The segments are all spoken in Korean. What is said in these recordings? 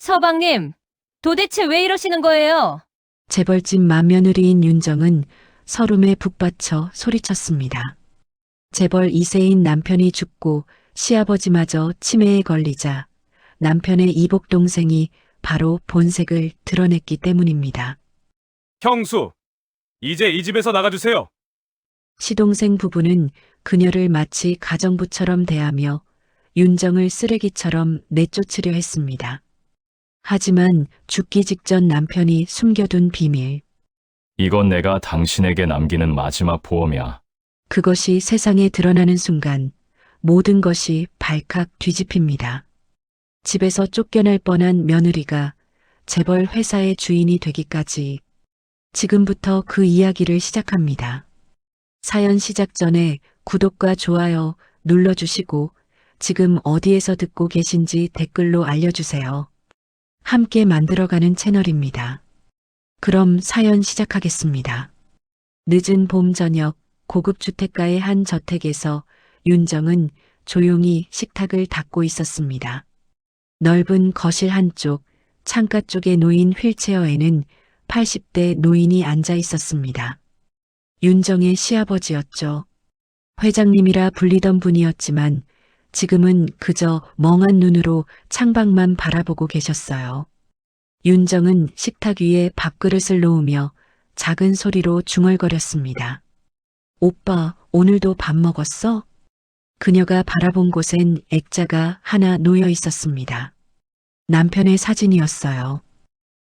서방님, 도대체 왜 이러시는 거예요? 재벌집 맏며느리인 윤정은 서름에 북받쳐 소리쳤습니다. 재벌 2세인 남편이 죽고 시아버지마저 치매에 걸리자 남편의 이복 동생이 바로 본색을 드러냈기 때문입니다. 형수, 이제 이 집에서 나가주세요. 시동생 부부는 그녀를 마치 가정부처럼 대하며 윤정을 쓰레기처럼 내쫓으려 했습니다. 하지만 죽기 직전 남편이 숨겨둔 비밀, 이건 내가 당신에게 남기는 마지막 보험이야. 그것이 세상에 드러나는 순간 모든 것이 발칵 뒤집힙니다. 집에서 쫓겨날 뻔한 며느리가 재벌 회사의 주인이 되기까지 지금부터 그 이야기를 시작합니다. 사연 시작 전에 구독과 좋아요 눌러주시고 지금 어디에서 듣고 계신지 댓글로 알려주세요. 함께 만들어가는 채널입니다. 그럼 사연 시작하겠습니다. 늦은 봄 저녁 고급 주택가의 한 저택에서 윤정은 조용히 식탁을 닦고 있었습니다. 넓은 거실 한쪽, 창가 쪽에 놓인 휠체어에는 80대 노인이 앉아 있었습니다. 윤정의 시아버지였죠. 회장님이라 불리던 분이었지만 지금은 그저 멍한 눈으로 창밖만 바라보고 계셨어요. 윤정은 식탁 위에 밥그릇을 놓으며 작은 소리로 중얼거렸습니다. 오빠, 오늘도 밥 먹었어? 그녀가 바라본 곳엔 액자가 하나 놓여 있었습니다. 남편의 사진이었어요.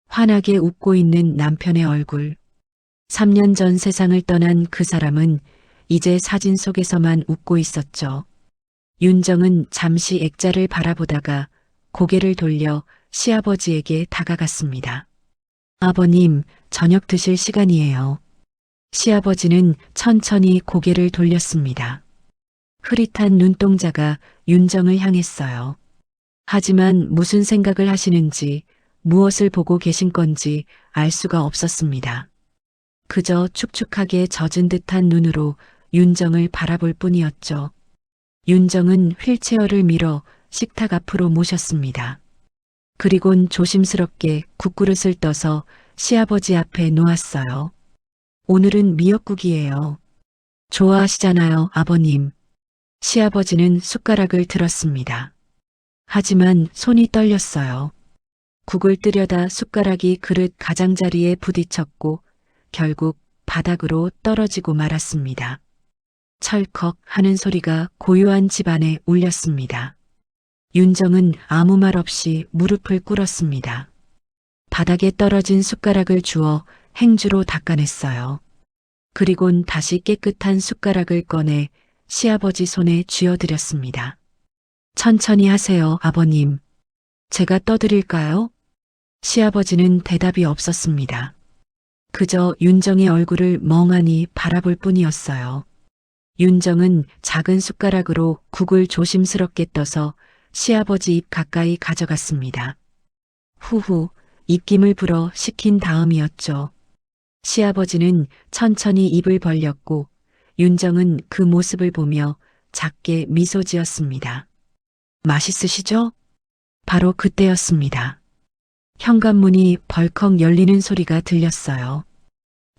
환하게 웃고 있는 남편의 얼굴. 3년 전 세상을 떠난 그 사람은 이제 사진 속에서만 웃고 있었죠. 윤정은 잠시 액자를 바라보다가 고개를 돌려 시아버지에게 다가갔습니다. 아버님, 저녁 드실 시간이에요. 시아버지는 천천히 고개를 돌렸습니다. 흐릿한 눈동자가 윤정을 향했어요. 하지만 무슨 생각을 하시는지, 무엇을 보고 계신 건지 알 수가 없었습니다. 그저 축축하게 젖은 듯한 눈으로 윤정을 바라볼 뿐이었죠. 윤정은 휠체어를 밀어 식탁 앞으로 모셨습니다. 그리곤 조심스럽게 국그릇을 떠서 시아버지 앞에 놓았어요. 오늘은 미역국이에요. 좋아하시잖아요, 아버님. 시아버지는 숟가락을 들었습니다. 하지만 손이 떨렸어요. 국을 뜨려다 숟가락이 그릇 가장자리에 부딪혔고 결국 바닥으로 떨어지고 말았습니다. 철컥 하는 소리가 고요한 집안에 울렸습니다. 윤정은 아무 말 없이 무릎을 꿇었습니다. 바닥에 떨어진 숟가락을 주워 행주로 닦아냈어요. 그리곤 다시 깨끗한 숟가락을 꺼내 시아버지 손에 쥐어드렸습니다. 천천히 하세요, 아버님. 제가 떠드릴까요? 시아버지는 대답이 없었습니다. 그저 윤정의 얼굴을 멍하니 바라볼 뿐이었어요. 윤정은 작은 숟가락으로 국을 조심스럽게 떠서 시아버지 입 가까이 가져갔습니다. 후후 입김을 불어 식힌 다음이었죠. 시아버지는 천천히 입을 벌렸고 윤정은 그 모습을 보며 작게 미소 지었습니다. 맛있으시죠? 바로 그때였습니다. 현관문이 벌컥 열리는 소리가 들렸어요.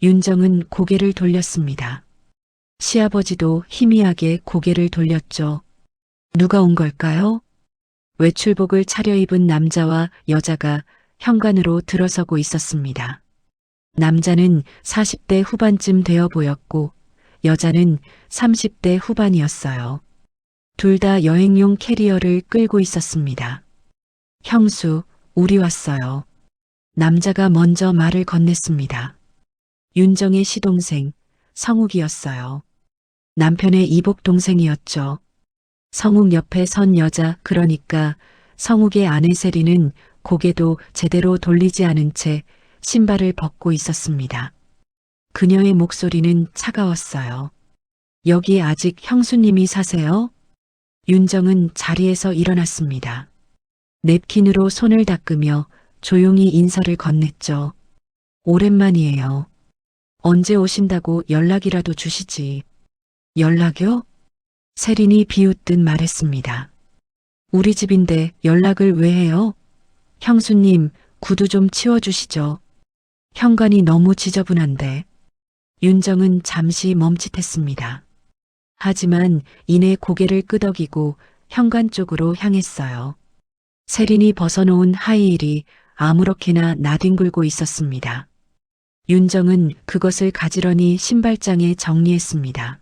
윤정은 고개를 돌렸습니다. 시아버지도 희미하게 고개를 돌렸죠. 누가 온 걸까요? 외출복을 차려입은 남자와 여자가 현관으로 들어서고 있었습니다. 남자는 40대 후반쯤 되어 보였고 여자는 30대 후반이었어요. 둘 다 여행용 캐리어를 끌고 있었습니다. 형수, 우리 왔어요. 남자가 먼저 말을 건넸습니다. 윤정의 시동생, 성욱이었어요. 남편의 이복 동생이었죠. 성욱 옆에 선 여자, 그러니까 성욱의 아내 세리는 고개도 제대로 돌리지 않은 채 신발을 벗고 있었습니다. 그녀의 목소리는 차가웠어요. 여기 아직 형수님이 사세요? 윤정은 자리에서 일어났습니다. 냅킨으로 손을 닦으며 조용히 인사를 건넸죠. 오랜만이에요. 언제 오신다고 연락이라도 주시지. 연락이요? 세린이 비웃듯 말했습니다. 우리 집인데 연락을 왜 해요? 형수님, 구두 좀 치워주시죠. 현관이 너무 지저분한데. 윤정은 잠시 멈칫했습니다. 하지만 이내 고개를 끄덕이고 현관 쪽으로 향했어요. 세린이 벗어놓은 하이힐이 아무렇게나 나뒹굴고 있었습니다. 윤정은 그것을 가지런히 신발장에 정리했습니다.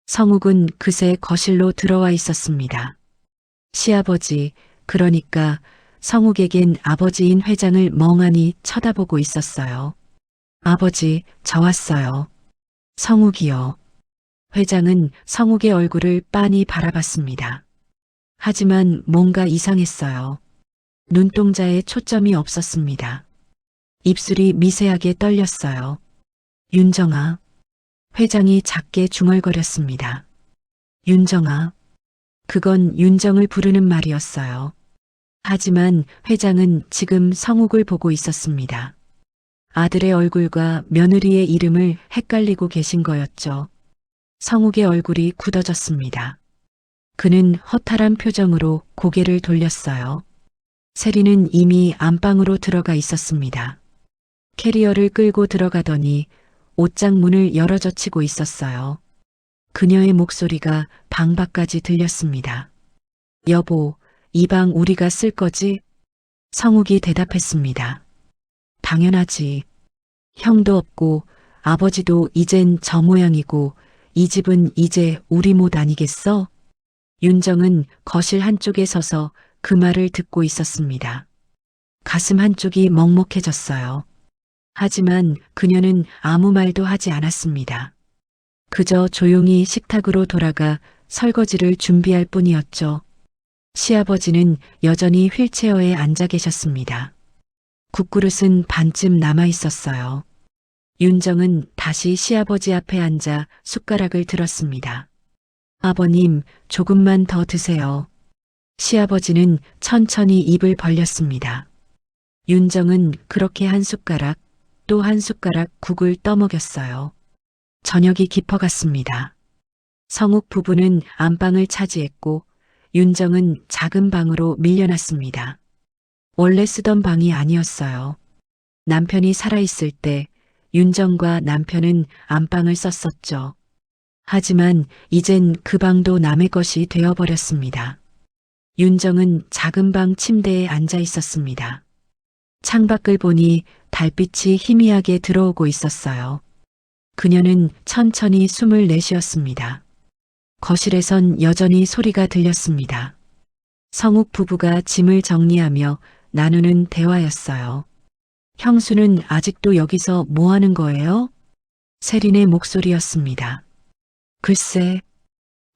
성욱은 그새 거실로 들어와 있었습니다. 시아버지, 그러니까 성욱에겐 아버지인 회장을 멍하니 쳐다보고 있었어요. 아버지, 저 왔어요. 성욱이요. 회장은 성욱의 얼굴을 빤히 바라봤습니다. 하지만 뭔가 이상했어요. 눈동자에 초점이 없었습니다. 입술이 미세하게 떨렸어요. 윤정아. 회장이 작게 중얼거렸습니다. 윤정아. 그건 윤정을 부르는 말이었어요. 하지만 회장은 지금 성욱을 보고 있었습니다. 아들의 얼굴과 며느리의 이름을 헷갈리고 계신 거였죠. 성욱의 얼굴이 굳어졌습니다. 그는 허탈한 표정으로 고개를 돌렸어요. 세리는 이미 안방으로 들어가 있었습니다. 캐리어를 끌고 들어가더니 옷장 문을 열어젖히고 있었어요. 그녀의 목소리가 방 밖까지 들렸습니다. 여보, 이 방 우리가 쓸 거지? 성욱이 대답했습니다. 당연하지. 형도 없고 아버지도 이젠 저 모양이고 이 집은 이제 우리 못 아니겠어? 윤정은 거실 한쪽에 서서 그 말을 듣고 있었습니다. 가슴 한쪽이 먹먹해졌어요. 하지만 그녀는 아무 말도 하지 않았습니다. 그저 조용히 식탁으로 돌아가 설거지를 준비할 뿐이었죠. 시아버지는 여전히 휠체어에 앉아 계셨습니다. 국그릇은 반쯤 남아 있었어요. 윤정은 다시 시아버지 앞에 앉아 숟가락을 들었습니다. 아버님, 조금만 더 드세요. 시아버지는 천천히 입을 벌렸습니다. 윤정은 그렇게 한 숟가락, 또 한 숟가락 국을 떠먹였어요. 저녁이 깊어갔습니다. 성욱 부부는 안방을 차지했고 윤정은 작은 방으로 밀려났습니다. 원래 쓰던 방이 아니었어요. 남편이 살아있을 때 윤정과 남편은 안방을 썼었죠. 하지만 이젠 그 방도 남의 것이 되어버렸습니다. 윤정은 작은 방 침대에 앉아 있었습니다. 창밖을 보니 달빛이 희미하게 들어오고 있었어요. 그녀는 천천히 숨을 내쉬었습니다. 거실에선 여전히 소리가 들렸습니다. 성욱 부부가 짐을 정리하며 나누는 대화였어요. 형수는 아직도 여기서 뭐 하는 거예요? 세린의 목소리였습니다. 글쎄,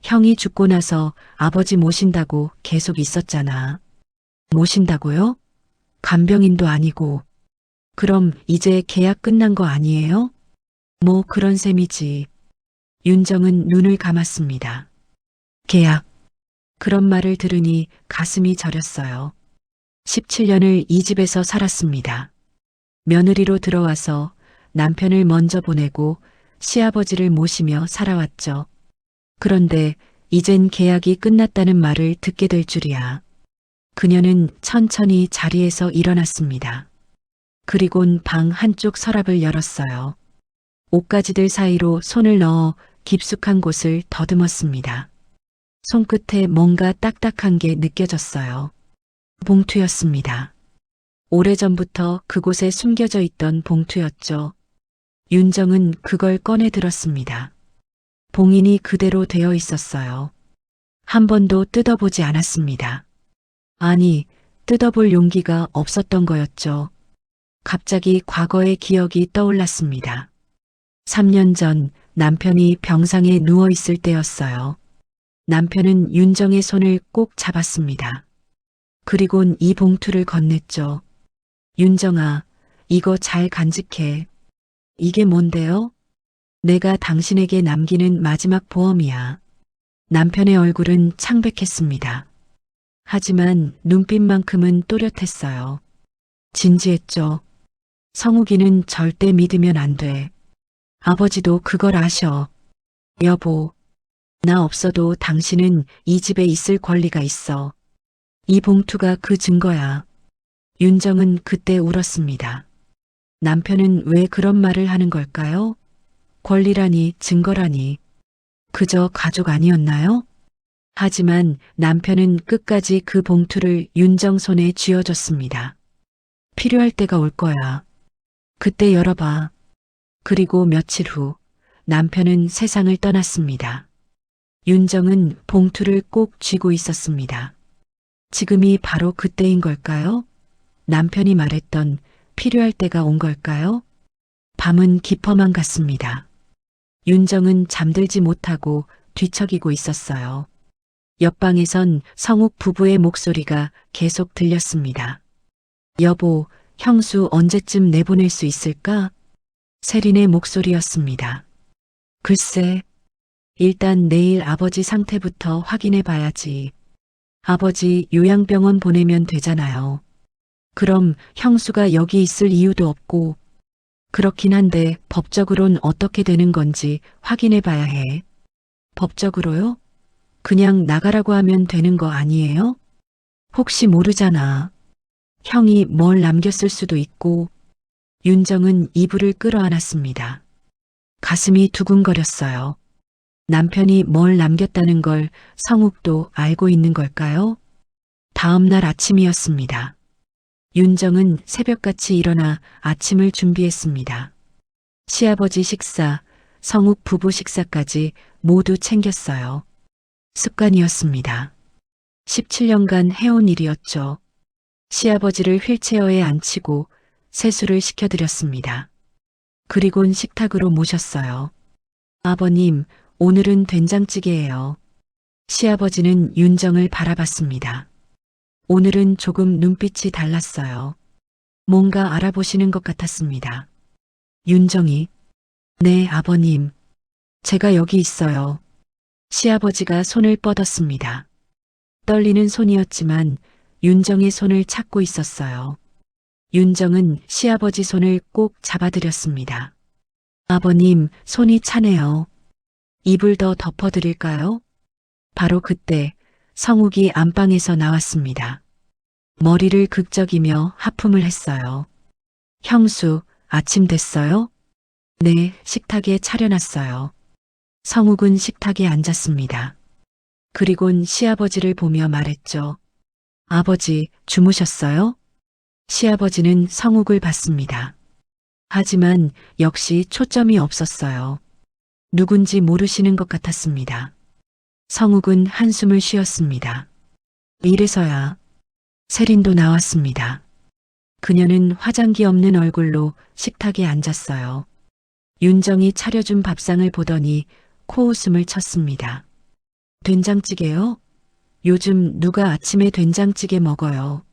형이 죽고 나서 아버지 모신다고 계속 있었잖아. 모신다고요? 간병인도 아니고. 그럼 이제 계약 끝난 거 아니에요? 뭐 그런 셈이지. 윤정은 눈을 감았습니다. 계약. 그런 말을 들으니 가슴이 저렸어요. 17년을 이 집에서 살았습니다. 며느리로 들어와서 남편을 먼저 보내고 시아버지를 모시며 살아왔죠. 그런데 이젠 계약이 끝났다는 말을 듣게 될 줄이야. 그녀는 천천히 자리에서 일어났습니다. 그리곤 방 한쪽 서랍을 열었어요. 옷가지들 사이로 손을 넣어 깊숙한 곳을 더듬었습니다. 손끝에 뭔가 딱딱한 게 느껴졌어요. 봉투였습니다. 오래전부터 그곳에 숨겨져 있던 봉투였죠. 윤정은 그걸 꺼내 들었습니다. 봉인이 그대로 되어 있었어요. 한 번도 뜯어보지 않았습니다. 아니, 뜯어볼 용기가 없었던 거였죠. 갑자기 과거의 기억이 떠올랐습니다. 3년 전 남편이 병상에 누워 있을 때였어요. 남편은 윤정의 손을 꼭 잡았습니다. 그리곤 이 봉투를 건넸죠. 윤정아, 이거 잘 간직해. 이게 뭔데요? 내가 당신에게 남기는 마지막 보험이야. 남편의 얼굴은 창백했습니다. 하지만 눈빛만큼은 또렷했어요. 진지했죠. 성욱이는 절대 믿으면 안 돼. 아버지도 그걸 아셔. 여보, 나 없어도 당신은 이 집에 있을 권리가 있어. 이 봉투가 그 증거야. 윤정은 그때 울었습니다. 남편은 왜 그런 말을 하는 걸까요? 권리라니, 증거라니. 그저 가족 아니었나요? 하지만 남편은 끝까지 그 봉투를 윤정 손에 쥐어줬습니다. 필요할 때가 올 거야. 그때 열어봐. 그리고 며칠 후 남편은 세상을 떠났습니다. 윤정은 봉투를 꼭 쥐고 있었습니다. 지금이 바로 그때인 걸까요? 남편이 말했던 필요할 때가 온 걸까요? 밤은 깊어만 갔습니다. 윤정은 잠들지 못하고 뒤척이고 있었어요. 옆방에선 성욱 부부의 목소리가 계속 들렸습니다. 여보, 형수 언제쯤 내보낼 수 있을까? 세린의 목소리였습니다. 글쎄, 일단 내일 아버지 상태부터 확인해 봐야지. 아버지 요양병원 보내면 되잖아요. 그럼 형수가 여기 있을 이유도 없고, 그렇긴 한데 법적으론 어떻게 되는 건지 확인해 봐야 해. 법적으로요? 그냥 나가라고 하면 되는 거 아니에요? 혹시 모르잖아. 형이 뭘 남겼을 수도 있고. 윤정은 이불을 끌어안았습니다. 가슴이 두근거렸어요. 남편이 뭘 남겼다는 걸 성욱도 알고 있는 걸까요? 다음 날 아침이었습니다. 윤정은 새벽같이 일어나 아침을 준비했습니다. 시아버지 식사, 성욱 부부 식사까지 모두 챙겼어요. 습관이었습니다. 17년간 해온 일이었죠. 시아버지를 휠체어에 앉히고 세수를 시켜드렸습니다. 그리곤 식탁으로 모셨어요. 아버님, 오늘은 된장찌개예요. 시아버지는 윤정을 바라봤습니다. 오늘은 조금 눈빛이 달랐어요. 뭔가 알아보시는 것 같았습니다. 윤정이, 네, 아버님. 제가 여기 있어요. 시아버지가 손을 뻗었습니다. 떨리는 손이었지만 윤정의 손을 찾고 있었어요. 윤정은 시아버지 손을 꼭 잡아드렸습니다. 아버님, 손이 차네요. 이불 더 덮어드릴까요? 바로 그때 성욱이 안방에서 나왔습니다. 머리를 극적이며 하품을 했어요. 형수, 아침 됐어요? 네, 식탁에 차려놨어요. 성욱은 식탁에 앉았습니다. 그리곤 시아버지를 보며 말했죠. 아버지, 주무셨어요? 시아버지는 성욱을 봤습니다. 하지만 역시 초점이 없었어요. 누군지 모르시는 것 같았습니다. 성욱은 한숨을 쉬었습니다. 이래서야 세린도 나왔습니다. 그녀는 화장기 없는 얼굴로 식탁에 앉았어요. 윤정이 차려준 밥상을 보더니 코웃음을 쳤습니다. 된장찌개요? 요즘 누가 아침에 된장찌개 먹어요?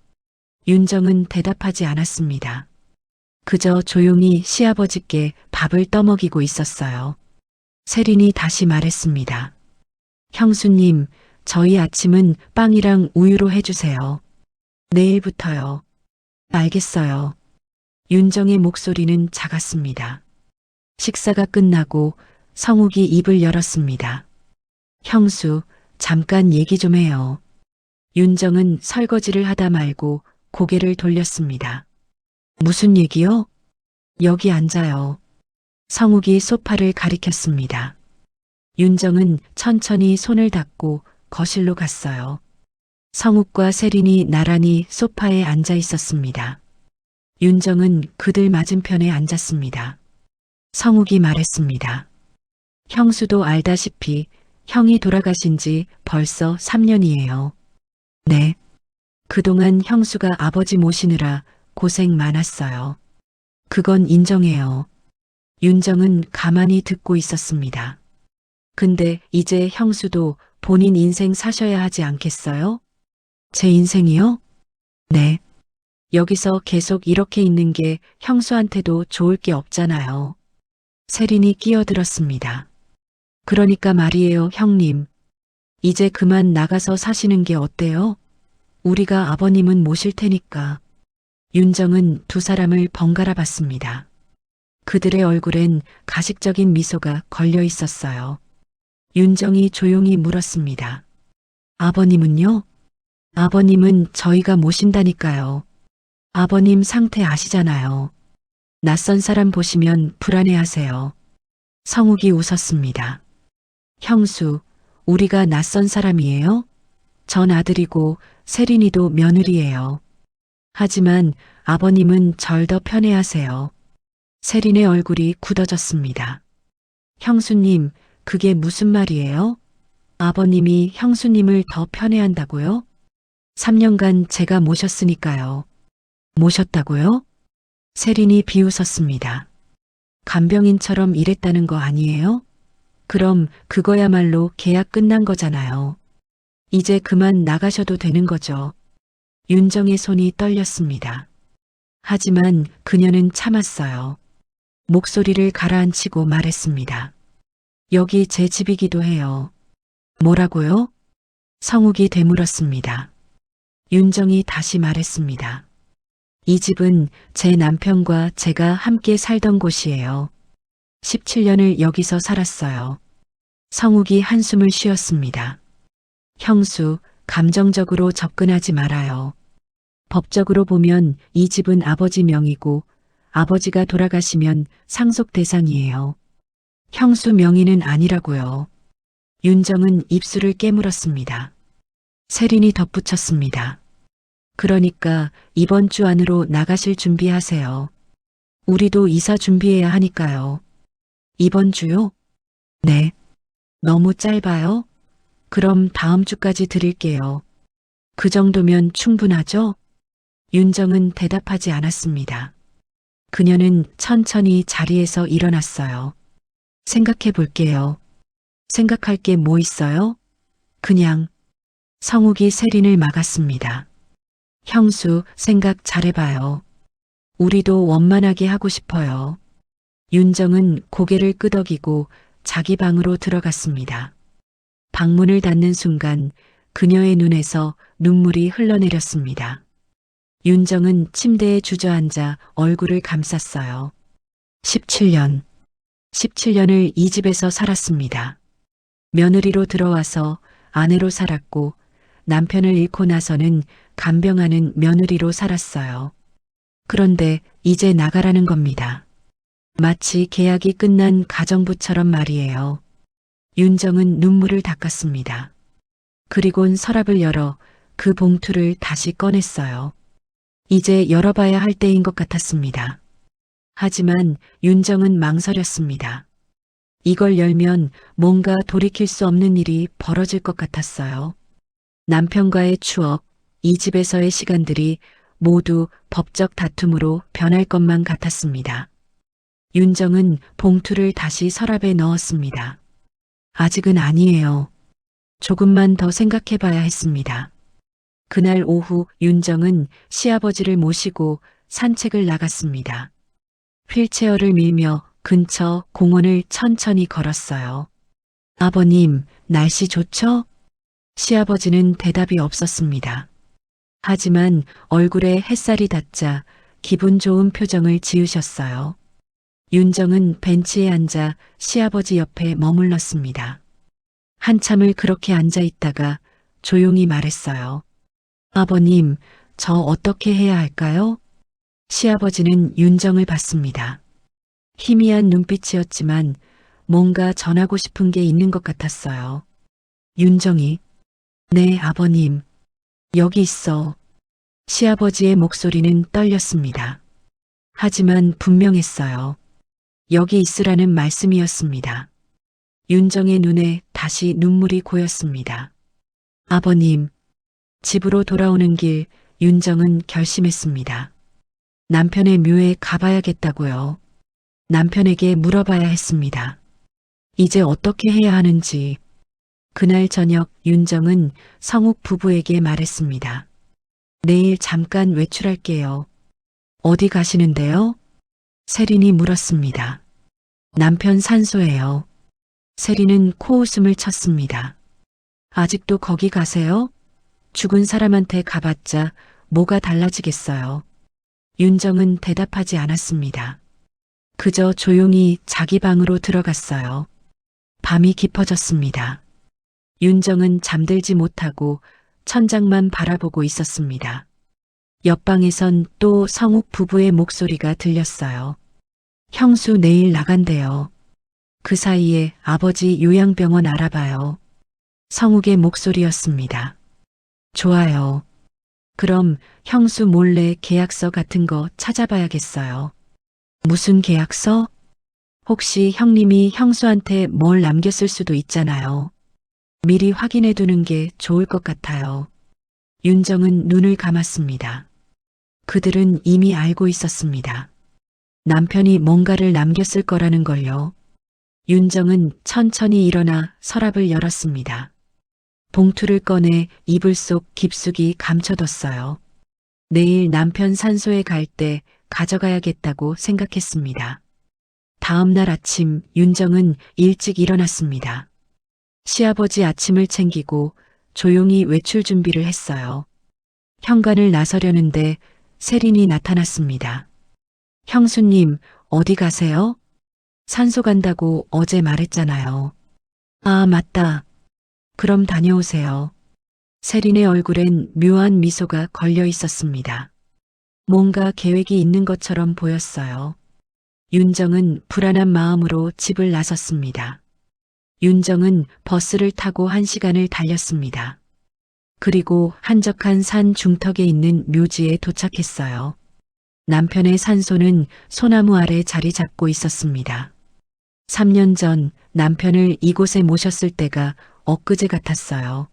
윤정은 대답하지 않았습니다. 그저 조용히 시아버지께 밥을 떠먹이고 있었어요. 세린이 다시 말했습니다. 형수님, 저희 아침은 빵이랑 우유로 해주세요. 내일부터요. 알겠어요. 윤정의 목소리는 작았습니다. 식사가 끝나고 성욱이 입을 열었습니다. 형수, 잠깐 얘기 좀 해요. 윤정은 설거지를 하다 말고 고개를 돌렸습니다. 무슨 얘기요? 여기 앉아요. 성욱이 소파를 가리켰습니다. 윤정은 천천히 손을 닦고 거실로 갔어요. 성욱과 세린이 나란히 소파에 앉아 있었습니다. 윤정은 그들 맞은편에 앉았습니다. 성욱이 말했습니다. 형수도 알다시피 형이 돌아가신 지 벌써 3년이에요. 네. 그동안 형수가 아버지 모시느라 고생 많았어요. 그건 인정해요. 윤정은 가만히 듣고 있었습니다. 근데 이제 형수도 본인 인생 사셔야 하지 않겠어요? 제 인생이요? 네. 여기서 계속 이렇게 있는 게 형수한테도 좋을 게 없잖아요. 세린이 끼어들었습니다. 그러니까 말이에요, 형님. 이제 그만 나가서 사시는 게 어때요? 우리가 아버님은 모실 테니까. 윤정은 두 사람을 번갈아 봤습니다. 그들의 얼굴엔 가식적인 미소가 걸려 있었어요. 윤정이 조용히 물었습니다. 아버님은요? 아버님은 저희가 모신다니까요. 아버님 상태 아시잖아요. 낯선 사람 보시면 불안해하세요. 성욱이 웃었습니다. 형수, 우리가 낯선 사람이에요? 전 아들이고 세린이도 며느리예요. 하지만 아버님은 절 더 편애하세요. 세린의 얼굴이 굳어졌습니다. 형수님, 그게 무슨 말이에요? 아버님이 형수님을 더 편애한다고요? 3년간 제가 모셨으니까요. 모셨다고요? 세린이 비웃었습니다. 간병인처럼 일했다는 거 아니에요? 그럼 그거야말로 계약 끝난 거잖아요. 이제 그만 나가셔도 되는 거죠. 윤정의 손이 떨렸습니다. 하지만 그녀는 참았어요. 목소리를 가라앉히고 말했습니다. 여기 제 집이기도 해요. 뭐라고요? 성욱이 되물었습니다. 윤정이 다시 말했습니다. 이 집은 제 남편과 제가 함께 살던 곳이에요. 17년을 여기서 살았어요. 성욱이 한숨을 쉬었습니다. 형수, 감정적으로 접근하지 말아요. 법적으로 보면 이 집은 아버지 명의고 아버지가 돌아가시면 상속 대상이에요. 형수 명의는 아니라고요. 윤정은 입술을 깨물었습니다. 세린이 덧붙였습니다. 그러니까 이번 주 안으로 나가실 준비하세요. 우리도 이사 준비해야 하니까요. 이번 주요? 네. 너무 짧아요? 그럼 다음 주까지 드릴게요. 그 정도면 충분하죠? 윤정은 대답하지 않았습니다. 그녀는 천천히 자리에서 일어났어요. 생각해 볼게요. 생각할 게 뭐 있어요? 그냥. 성욱이 세린을 막았습니다. 형수, 생각 잘해봐요. 우리도 원만하게 하고 싶어요. 윤정은 고개를 끄덕이고 자기 방으로 들어갔습니다. 방문을 닫는 순간 그녀의 눈에서 눈물이 흘러내렸습니다. 윤정은 침대에 주저앉아 얼굴을 감쌌어요. 17년을 이 집에서 살았습니다. 며느리로 들어와서 아내로 살았고 남편을 잃고 나서는 간병하는 며느리로 살았어요. 그런데 이제 나가라는 겁니다. 마치 계약이 끝난 가정부처럼 말이에요. 윤정은 눈물을 닦았습니다. 그리곤 서랍을 열어 그 봉투를 다시 꺼냈어요. 이제 열어봐야 할 때인 것 같았습니다. 하지만 윤정은 망설였습니다. 이걸 열면 뭔가 돌이킬 수 없는 일이 벌어질 것 같았어요. 남편과의 추억, 이 집에서의 시간들이 모두 법적 다툼으로 변할 것만 같았습니다. 윤정은 봉투를 다시 서랍에 넣었습니다. 아직은 아니에요. 조금만 더 생각해 봐야 했습니다. 그날 오후 윤정은 시아버지를 모시고 산책을 나갔습니다. 휠체어를 밀며 근처 공원을 천천히 걸었어요. 아버님, 날씨 좋죠? 시아버지는 대답이 없었습니다. 하지만 얼굴에 햇살이 닿자 기분 좋은 표정을 지으셨어요. 윤정은 벤치에 앉아 시아버지 옆에 머물렀습니다. 한참을 그렇게 앉아 있다가 조용히 말했어요. 아버님, 저 어떻게 해야 할까요? 시아버지는 윤정을 봤습니다. 희미한 눈빛이었지만 뭔가 전하고 싶은 게 있는 것 같았어요. 윤정이, 네, 아버님. 여기 있어. 시아버지의 목소리는 떨렸습니다. 하지만 분명했어요. 여기 있으라는 말씀이었습니다. 윤정의 눈에 다시 눈물이 고였습니다. 아버님, 집으로 돌아오는 길 윤정은 결심했습니다. 남편의 묘에 가봐야겠다고요. 남편에게 물어봐야 했습니다. 이제 어떻게 해야 하는지. 그날 저녁 윤정은 성욱 부부에게 말했습니다. 내일 잠깐 외출할게요. 어디 가시는데요? 세린이 물었습니다. 남편 산소예요. 세린은 코웃음을 쳤습니다. 아직도 거기 가세요? 죽은 사람한테 가봤자 뭐가 달라지겠어요. 윤정은 대답하지 않았습니다. 그저 조용히 자기 방으로 들어갔어요. 밤이 깊어졌습니다. 윤정은 잠들지 못하고 천장만 바라보고 있었습니다. 옆방에선 또 성욱 부부의 목소리가 들렸어요. 형수 내일 나간대요. 그 사이에 아버지 요양병원 알아봐요. 성욱의 목소리였습니다. 좋아요. 그럼 형수 몰래 계약서 같은 거 찾아봐야겠어요. 무슨 계약서? 혹시 형님이 형수한테 뭘 남겼을 수도 있잖아요. 미리 확인해 두는 게 좋을 것 같아요. 윤정은 눈을 감았습니다. 그들은 이미 알고 있었습니다. 남편이 뭔가를 남겼을 거라는 걸요. 윤정은 천천히 일어나 서랍을 열었습니다. 봉투를 꺼내 이불 속 깊숙이 감춰뒀어요. 내일 남편 산소에 갈 때 가져가야겠다고 생각했습니다. 다음 날 아침 윤정은 일찍 일어났습니다. 시아버지 아침을 챙기고 조용히 외출 준비를 했어요. 현관을 나서려는데 세린이 나타났습니다. 형수님, 어디 가세요? 산소 간다고 어제 말했잖아요. 아, 맞다. 그럼 다녀오세요. 세린의 얼굴엔 묘한 미소가 걸려 있었습니다. 뭔가 계획이 있는 것처럼 보였어요. 윤정은 불안한 마음으로 집을 나섰습니다. 윤정은 버스를 타고 1시간을 달렸습니다. 그리고 한적한 산 중턱에 있는 묘지에 도착했어요. 남편의 산소는 소나무 아래 자리 잡고 있었습니다. 3년 전 남편을 이곳에 모셨을 때가 엊그제 같았어요.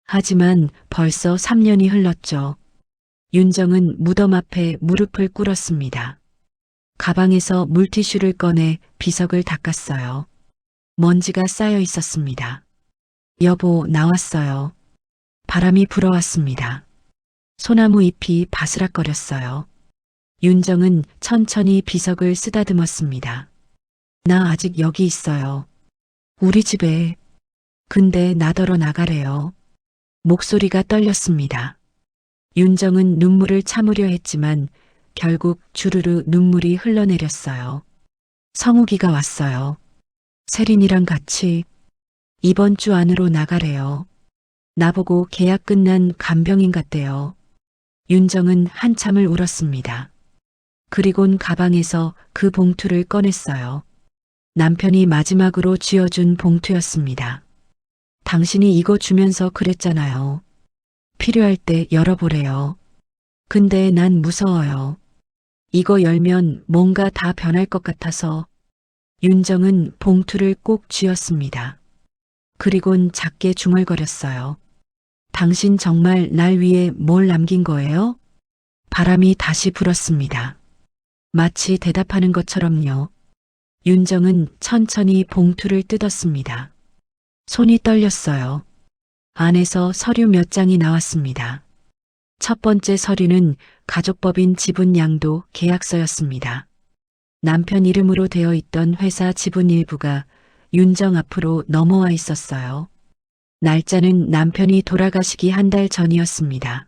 하지만 벌써 3년이 흘렀죠. 윤정은 무덤 앞에 무릎을 꿇었습니다. 가방에서 물티슈를 꺼내 비석을 닦았어요. 먼지가 쌓여 있었습니다. 여보, 나왔어요. 바람이 불어왔습니다. 소나무 잎이 바스락거렸어요. 윤정은 천천히 비석을 쓰다듬었습니다. 나 아직 여기 있어요. 우리 집에. 근데 나더러 나가래요. 목소리가 떨렸습니다. 윤정은 눈물을 참으려 했지만 결국 주르르 눈물이 흘러내렸어요. 성욱이가 왔어요. 세린이랑 같이 이번 주 안으로 나가래요. 나보고 계약 끝난 간병인 같대요. 윤정은 한참을 울었습니다. 그리곤 가방에서 그 봉투를 꺼냈어요. 남편이 마지막으로 쥐어준 봉투였습니다. 당신이 이거 주면서 그랬잖아요. 필요할 때 열어보래요. 근데 난 무서워요. 이거 열면 뭔가 다 변할 것 같아서. 윤정은 봉투를 꼭 쥐었습니다. 그리곤 작게 중얼거렸어요. 당신 정말 날 위해 뭘 남긴 거예요? 바람이 다시 불었습니다. 마치 대답하는 것처럼요. 윤정은 천천히 봉투를 뜯었습니다. 손이 떨렸어요. 안에서 서류 몇 장이 나왔습니다. 첫 번째 서류는 가족법인 지분 양도 계약서였습니다. 남편 이름으로 되어 있던 회사 지분 일부가 윤정 앞으로 넘어와 있었어요. 날짜는 남편이 돌아가시기 한 달 전이었습니다.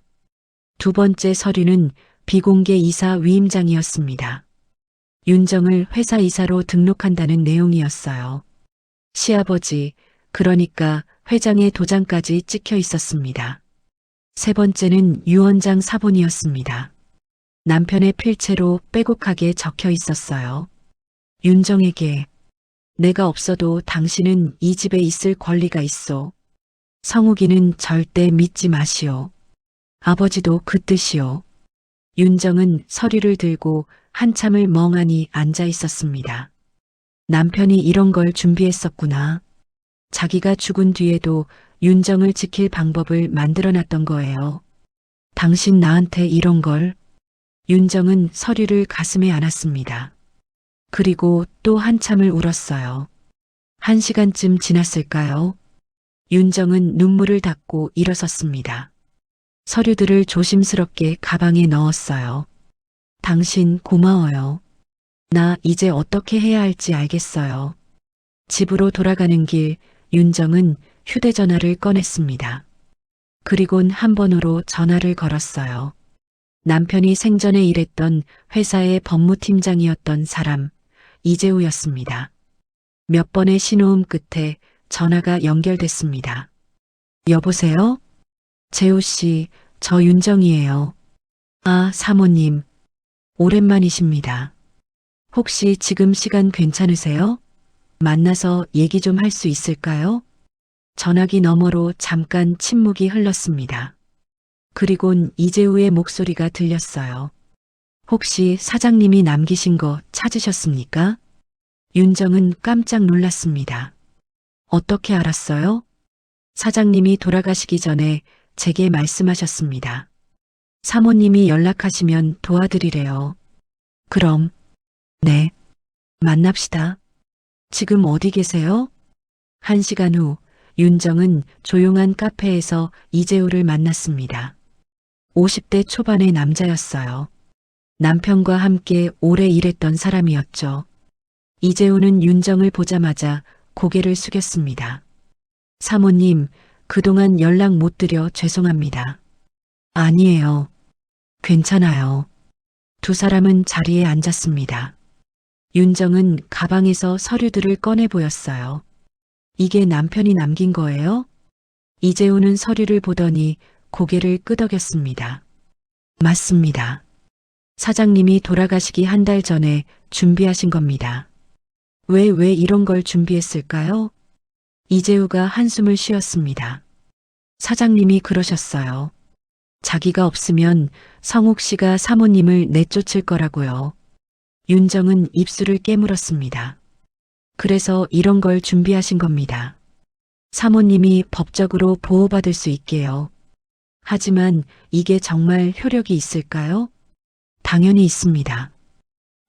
두 번째 서류는 비공개 이사 위임장이었습니다. 윤정을 회사 이사로 등록한다는 내용이었어요. 시아버지, 그러니까 회장의 도장까지 찍혀 있었습니다. 세 번째는 유언장 사본이었습니다. 남편의 필체로 빼곡하게 적혀 있었어요. 윤정에게 내가 없어도 당신은 이 집에 있을 권리가 있어. 성욱이는 절대 믿지 마시오. 아버지도 그 뜻이오. 윤정은 서류를 들고 한참을 멍하니 앉아 있었습니다. 남편이 이런 걸 준비했었구나. 자기가 죽은 뒤에도 윤정을 지킬 방법을 만들어놨던 거예요. 당신 나한테 이런 걸. 윤정은 서류를 가슴에 안았습니다. 그리고 또 한참을 울었어요. 1시간쯤 지났을까요? 윤정은 눈물을 닦고 일어섰습니다. 서류들을 조심스럽게 가방에 넣었어요. 당신 고마워요. 나 이제 어떻게 해야 할지 알겠어요. 집으로 돌아가는 길 윤정은 휴대전화를 꺼냈습니다. 그리곤 한 번호로 전화를 걸었어요. 남편이 생전에 일했던 회사의 법무팀장이었던 사람, 이재우였습니다. 몇 번의 신호음 끝에 전화가 연결됐습니다. 여보세요? 재우 씨, 저 윤정이에요. 아, 사모님. 오랜만이십니다. 혹시 지금 시간 괜찮으세요? 만나서 얘기 좀 할 수 있을까요? 전화기 너머로 잠깐 침묵이 흘렀습니다. 그리곤 이재우의 목소리가 들렸어요. 혹시 사장님이 남기신 거 찾으셨습니까? 윤정은 깜짝 놀랐습니다. 어떻게 알았어요? 사장님이 돌아가시기 전에 제게 말씀하셨습니다. 사모님이 연락하시면 도와드리래요. 그럼, 네. 만납시다. 지금 어디 계세요? 1시간 후, 윤정은 조용한 카페에서 이재우를 만났습니다. 50대 초반의 남자였어요. 남편과 함께 오래 일했던 사람이었죠. 이재우는 윤정을 보자마자 고개를 숙였습니다. 사모님, 그동안 연락 못 드려 죄송합니다. 아니에요. 괜찮아요. 두 사람은 자리에 앉았습니다. 윤정은 가방에서 서류들을 꺼내 보였어요. 이게 남편이 남긴 거예요? 이재우는 서류를 보더니 고개를 끄덕였습니다. 맞습니다. 사장님이 돌아가시기 한 달 전에 준비하신 겁니다. 왜 이런 걸 준비했을까요? 이재우가 한숨을 쉬었습니다. 사장님이 그러셨어요. 자기가 없으면 성욱 씨가 사모님을 내쫓을 거라고요. 윤정은 입술을 깨물었습니다. 그래서 이런 걸 준비하신 겁니다. 사모님이 법적으로 보호받을 수 있게요. 하지만 이게 정말 효력이 있을까요? 당연히 있습니다.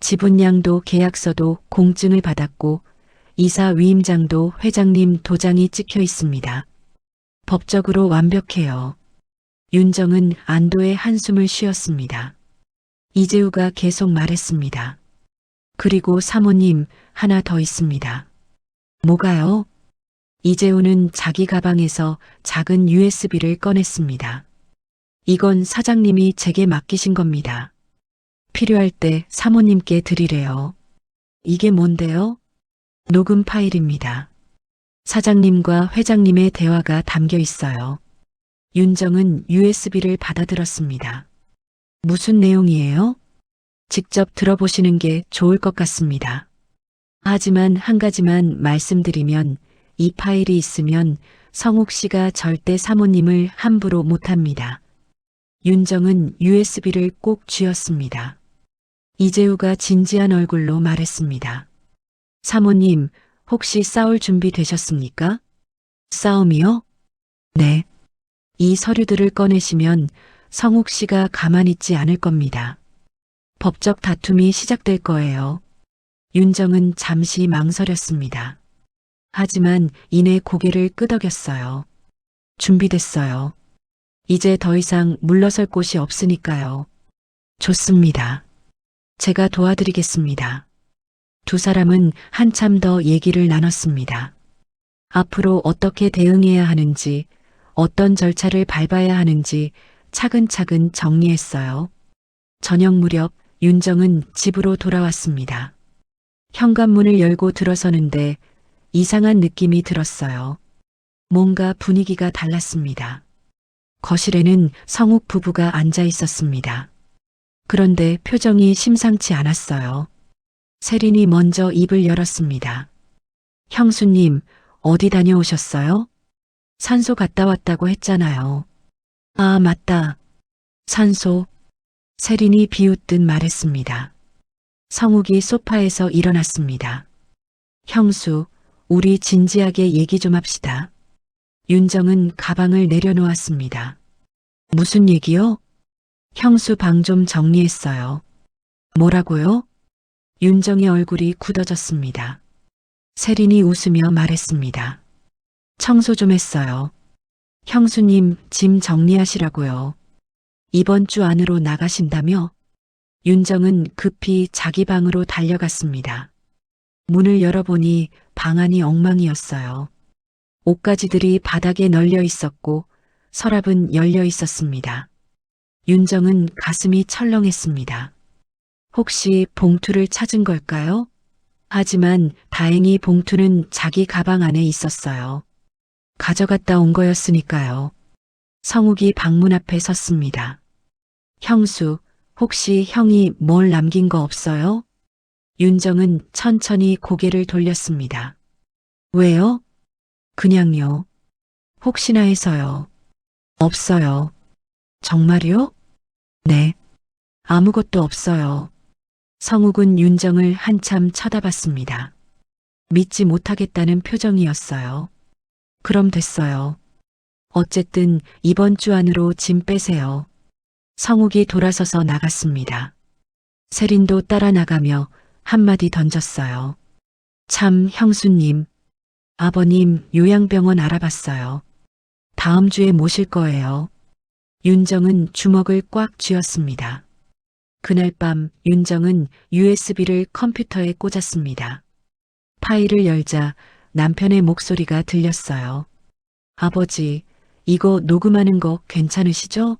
지분양도 계약서도 공증을 받았고 이사 위임장도 회장님 도장이 찍혀 있습니다. 법적으로 완벽해요. 윤정은 안도의 한숨을 쉬었습니다. 이재우가 계속 말했습니다. 그리고 사모님, 하나 더 있습니다. 뭐가요? 이재우는 자기 가방에서 작은 USB를 꺼냈습니다. 이건 사장님이 제게 맡기신 겁니다. 필요할 때 사모님께 드리래요. 이게 뭔데요? 녹음 파일입니다. 사장님과 회장님의 대화가 담겨 있어요. 윤정은 USB를 받아들었습니다. 무슨 내용이에요? 직접 들어보시는 게 좋을 것 같습니다. 하지만 한 가지만 말씀드리면 이 파일이 있으면 성욱 씨가 절대 사모님을 함부로 못합니다. 윤정은 USB를 꼭 쥐었습니다. 이재우가 진지한 얼굴로 말했습니다. 사모님, 혹시 싸울 준비 되셨습니까? 싸움이요? 네. 이 서류들을 꺼내시면 성욱 씨가 가만히 있지 않을 겁니다. 법적 다툼이 시작될 거예요. 윤정은 잠시 망설였습니다. 하지만 이내 고개를 끄덕였어요. 준비됐어요. 이제 더 이상 물러설 곳이 없으니까요. 좋습니다. 제가 도와드리겠습니다. 두 사람은 한참 더 얘기를 나눴습니다. 앞으로 어떻게 대응해야 하는지, 어떤 절차를 밟아야 하는지 차근차근 정리했어요. 저녁 무렵 윤정은 집으로 돌아왔습니다. 현관문을 열고 들어서는데 이상한 느낌이 들었어요. 뭔가 분위기가 달랐습니다. 거실에는 성욱 부부가 앉아 있었습니다. 그런데 표정이 심상치 않았어요. 세린이 먼저 입을 열었습니다. 형수님, 어디 다녀오셨어요? 산소 갔다 왔다고 했잖아요. 아, 맞다. 산소. 세린이 비웃듯 말했습니다. 성욱이 소파에서 일어났습니다. 형수, 우리 진지하게 얘기 좀 합시다. 윤정은 가방을 내려놓았습니다. 무슨 얘기요? 형수 방 좀 정리했어요. 뭐라고요? 윤정의 얼굴이 굳어졌습니다. 세린이 웃으며 말했습니다. 청소 좀 했어요. 형수님 짐 정리하시라고요. 이번 주 안으로 나가신다며? 윤정은 급히 자기 방으로 달려갔습니다. 문을 열어보니 방 안이 엉망이었어요. 옷가지들이 바닥에 널려 있었고 서랍은 열려 있었습니다. 윤정은 가슴이 철렁했습니다. 혹시 봉투를 찾은 걸까요? 하지만 다행히 봉투는 자기 가방 안에 있었어요. 가져갔다 온 거였으니까요. 성욱이 방문 앞에 섰습니다. 형수, 혹시 형이 뭘 남긴 거 없어요? 윤정은 천천히 고개를 돌렸습니다. 왜요? 그냥요. 혹시나 해서요. 없어요. 정말요? 네. 아무것도 없어요. 성욱은 윤정을 한참 쳐다봤습니다. 믿지 못하겠다는 표정이었어요. 그럼 됐어요. 어쨌든 이번 주 안으로 짐 빼세요. 성욱이 돌아서서 나갔습니다. 세린도 따라 나가며 한마디 던졌어요. 참, 형수님. 아버님 요양병원 알아봤어요. 다음 주에 모실 거예요. 윤정은 주먹을 꽉 쥐었습니다. 그날 밤 윤정은 USB를 컴퓨터에 꽂았습니다. 파일을 열자 남편의 목소리가 들렸어요. 아버지, 이거 녹음하는 거 괜찮으시죠?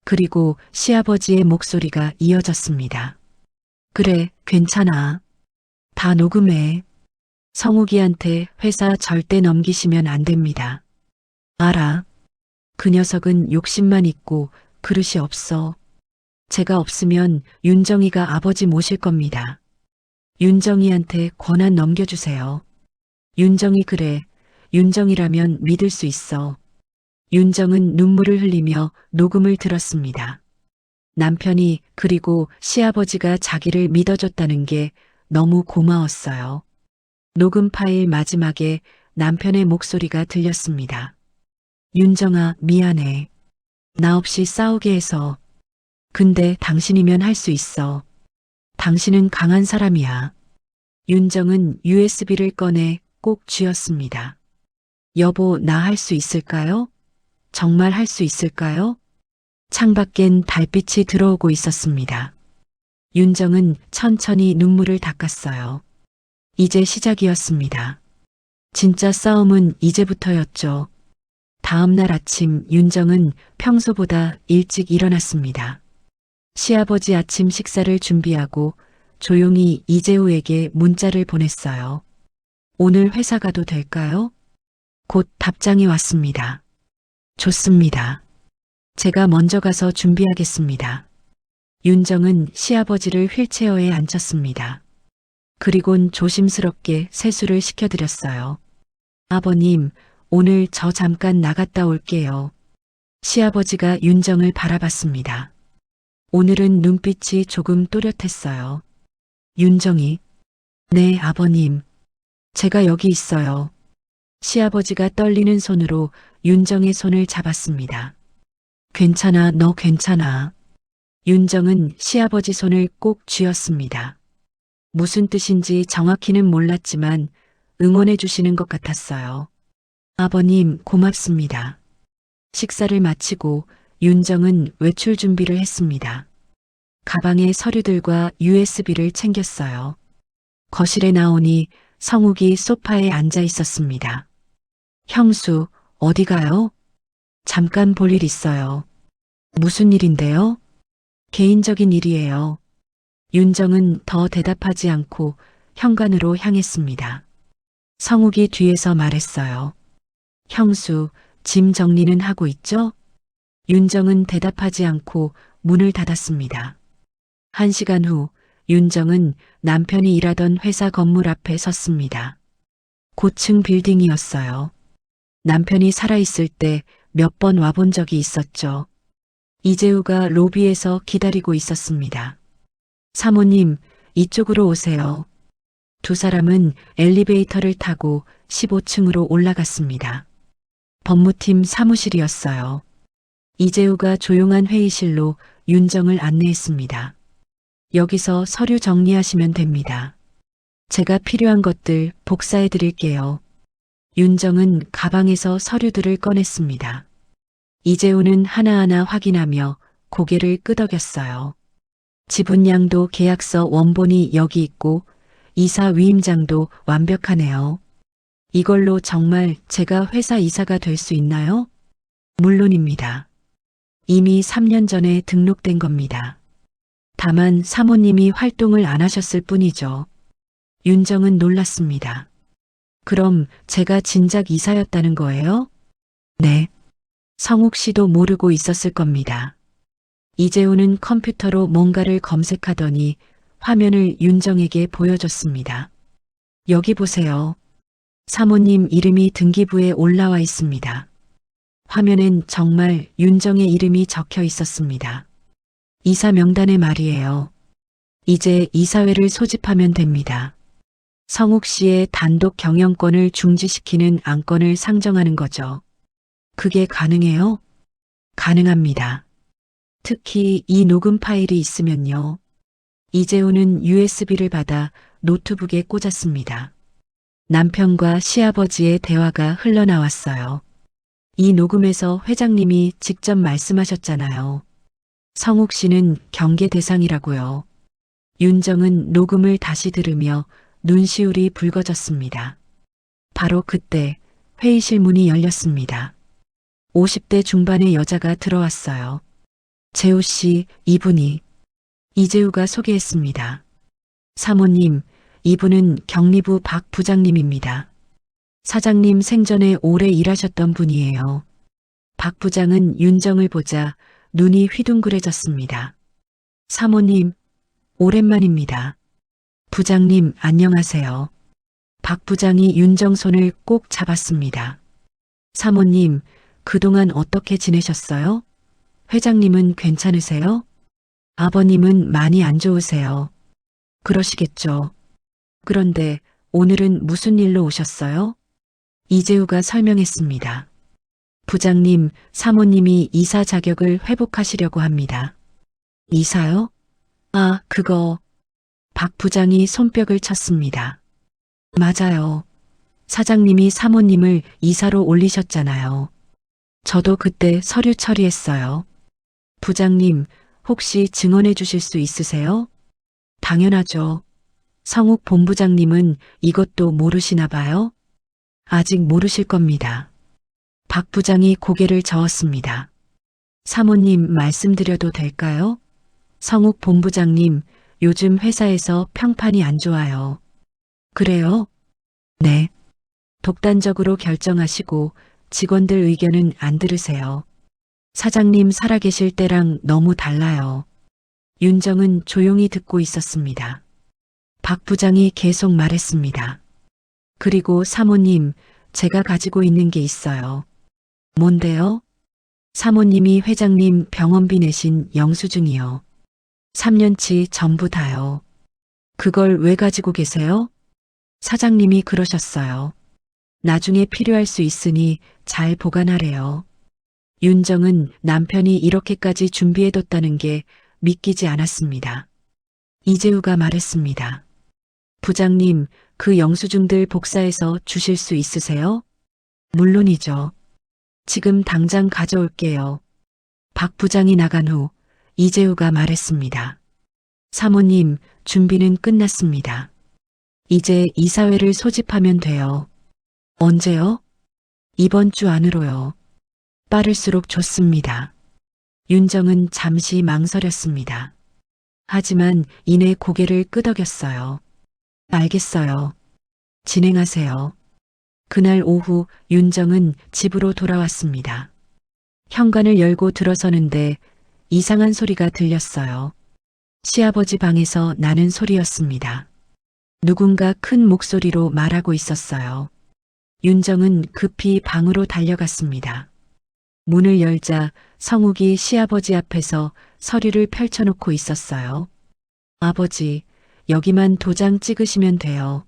그리고 시아버지의 목소리가 이어졌습니다. 그래, 괜찮아. 다 녹음해. 성욱이한테 회사 절대 넘기시면 안 됩니다. 알아. 그 녀석은 욕심만 있고 그릇이 없어. 제가 없으면 윤정이가 아버지 모실 겁니다. 윤정이한테 권한 넘겨주세요. 윤정이 그래. 윤정이라면 믿을 수 있어. 윤정은 눈물을 흘리며 녹음을 들었습니다. 남편이 그리고 시아버지가 자기를 믿어줬다는 게 너무 고마웠어요. 녹음 파일 마지막에 남편의 목소리가 들렸습니다. 윤정아, 미안해. 나 없이 싸우게 해서. 근데 당신이면 할 수 있어. 당신은 강한 사람이야. 윤정은 USB를 꺼내 꼭 쥐었습니다. 여보, 나 할 수 있을까요? 정말 할 수 있을까요? 창밖엔 달빛이 들어오고 있었습니다. 윤정은 천천히 눈물을 닦았어요. 이제 시작이었습니다. 진짜 싸움은 이제부터였죠. 다음 날 아침 윤정은 평소보다 일찍 일어났습니다. 시아버지 아침 식사를 준비하고 조용히 이재우에게 문자를 보냈어요. 오늘 회사 가도 될까요? 곧 답장이 왔습니다. 좋습니다. 제가 먼저 가서 준비하겠습니다. 윤정은 시아버지를 휠체어에 앉혔습니다. 그리곤 조심스럽게 세수를 시켜드렸어요. 아버님, 오늘 저 잠깐 나갔다 올게요. 시아버지가 윤정을 바라봤습니다. 오늘은 눈빛이 조금 또렷했어요. 윤정이, 네, 아버님. 제가 여기 있어요. 시아버지가 떨리는 손으로 윤정의 손을 잡았습니다. 괜찮아, 너 괜찮아. 윤정은 시아버지 손을 꼭 쥐었습니다. 무슨 뜻인지 정확히는 몰랐지만 응원해 주시는 것 같았어요. 아버님, 고맙습니다. 식사를 마치고 윤정은 외출 준비를 했습니다. 가방에 서류들과 USB를 챙겼어요. 거실에 나오니 성욱이 소파에 앉아 있었습니다. 형수, 어디 가요? 잠깐 볼 일 있어요. 무슨 일인데요? 개인적인 일이에요. 윤정은 더 대답하지 않고 현관으로 향했습니다. 성욱이 뒤에서 말했어요. 형수, 짐 정리는 하고 있죠? 윤정은 대답하지 않고 문을 닫았습니다. 1시간 후 윤정은 남편이 일하던 회사 건물 앞에 섰습니다. 고층 빌딩이었어요. 남편이 살아있을 때 몇 번 와본 적이 있었죠. 이재우가 로비에서 기다리고 있었습니다. 사모님, 이쪽으로 오세요. 두 사람은 엘리베이터를 타고 15층으로 올라갔습니다. 법무팀 사무실이었어요. 이재우가 조용한 회의실로 윤정을 안내했습니다. 여기서 서류 정리하시면 됩니다. 제가 필요한 것들 복사해 드릴게요. 윤정은 가방에서 서류들을 꺼냈습니다. 이재우는 하나하나 확인하며 고개를 끄덕였어요. 지분양도 계약서 원본이 여기 있고 이사 위임장도 완벽하네요. 이걸로 정말 제가 회사 이사가 될 수 있나요? 물론입니다. 이미 3년 전에 등록된 겁니다. 다만 사모님이 활동을 안 하셨을 뿐이죠. 윤정은 놀랐습니다. 그럼 제가 진작 이사였다는 거예요? 네. 성욱 씨도 모르고 있었을 겁니다. 이재우는 컴퓨터로 뭔가를 검색하더니 화면을 윤정에게 보여줬습니다. 여기 보세요. 사모님 이름이 등기부에 올라와 있습니다. 화면엔 정말 윤정의 이름이 적혀 있었습니다. 이사 명단에 말이에요. 이제 이사회를 소집하면 됩니다. 성욱 씨의 단독 경영권을 중지시키는 안건을 상정하는 거죠. 그게 가능해요? 가능합니다. 특히 이 녹음 파일이 있으면요. 이재우는 USB를 받아 노트북에 꽂았습니다. 남편과 시아버지의 대화가 흘러나왔어요. 이 녹음에서 회장님이 직접 말씀하셨잖아요. 성욱 씨는 경계 대상이라고요. 윤정은 녹음을 다시 들으며 눈시울이 붉어졌습니다. 바로 그때 회의실 문이 열렸습니다. 50대 중반의 여자가 들어왔어요. 재우 씨, 이분이. 이재우가 소개했습니다. 사모님, 이분은 경리부 박 부장님입니다. 사장님 생전에 오래 일하셨던 분이에요. 박 부장은 윤정을 보자 눈이 휘둥그레졌습니다. 사모님, 오랜만입니다. 부장님, 안녕하세요. 박 부장이 윤정 손을 꼭 잡았습니다. 사모님, 그동안 어떻게 지내셨어요? 회장님은 괜찮으세요? 아버님은 많이 안 좋으세요. 그러시겠죠. 그런데 오늘은 무슨 일로 오셨어요? 이재우가 설명했습니다. 부장님, 사모님이 이사 자격을 회복하시려고 합니다. 이사요? 아, 그거. 박 부장이 손뼉을 쳤습니다. 맞아요. 사장님이 사모님을 이사로 올리셨잖아요. 저도 그때 서류 처리했어요. 부장님, 혹시 증언해 주실 수 있으세요? 당연하죠. 성욱 본부장님은 이것도 모르시나 봐요? 아직 모르실 겁니다. 박 부장이 고개를 저었습니다. 사모님 말씀드려도 될까요? 성욱 본부장님, 요즘 회사에서 평판이 안 좋아요. 그래요? 네. 독단적으로 결정하시고 직원들 의견은 안 들으세요. 사장님 살아계실 때랑 너무 달라요. 윤정은 조용히 듣고 있었습니다. 박 부장이 계속 말했습니다. 그리고 사모님, 제가 가지고 있는 게 있어요. 뭔데요? 사모님이 회장님 병원비 내신 영수증이요. 3년치 전부 다요. 그걸 왜 가지고 계세요? 사장님이 그러셨어요. 나중에 필요할 수 있으니 잘 보관하래요. 윤정은 남편이 이렇게까지 준비해뒀다는 게 믿기지 않았습니다. 이재우가 말했습니다. 부장님, 그 영수증들 복사해서 주실 수 있으세요? 물론이죠. 지금 당장 가져올게요. 박 부장이 나간 후 이재우가 말했습니다. 사모님, 준비는 끝났습니다. 이제 이사회를 소집하면 돼요. 언제요? 이번 주 안으로요. 빠를수록 좋습니다. 윤정은 잠시 망설였습니다. 하지만 이내 고개를 끄덕였어요. 알겠어요. 진행하세요. 그날 오후 윤정은 집으로 돌아왔습니다. 현관을 열고 들어서는데 이상한 소리가 들렸어요. 시아버지 방에서 나는 소리였습니다. 누군가 큰 목소리로 말하고 있었어요. 윤정은 급히 방으로 달려갔습니다. 문을 열자 성욱이 시아버지 앞에서 서류를 펼쳐놓고 있었어요. 아버지, 여기만 도장 찍으시면 돼요.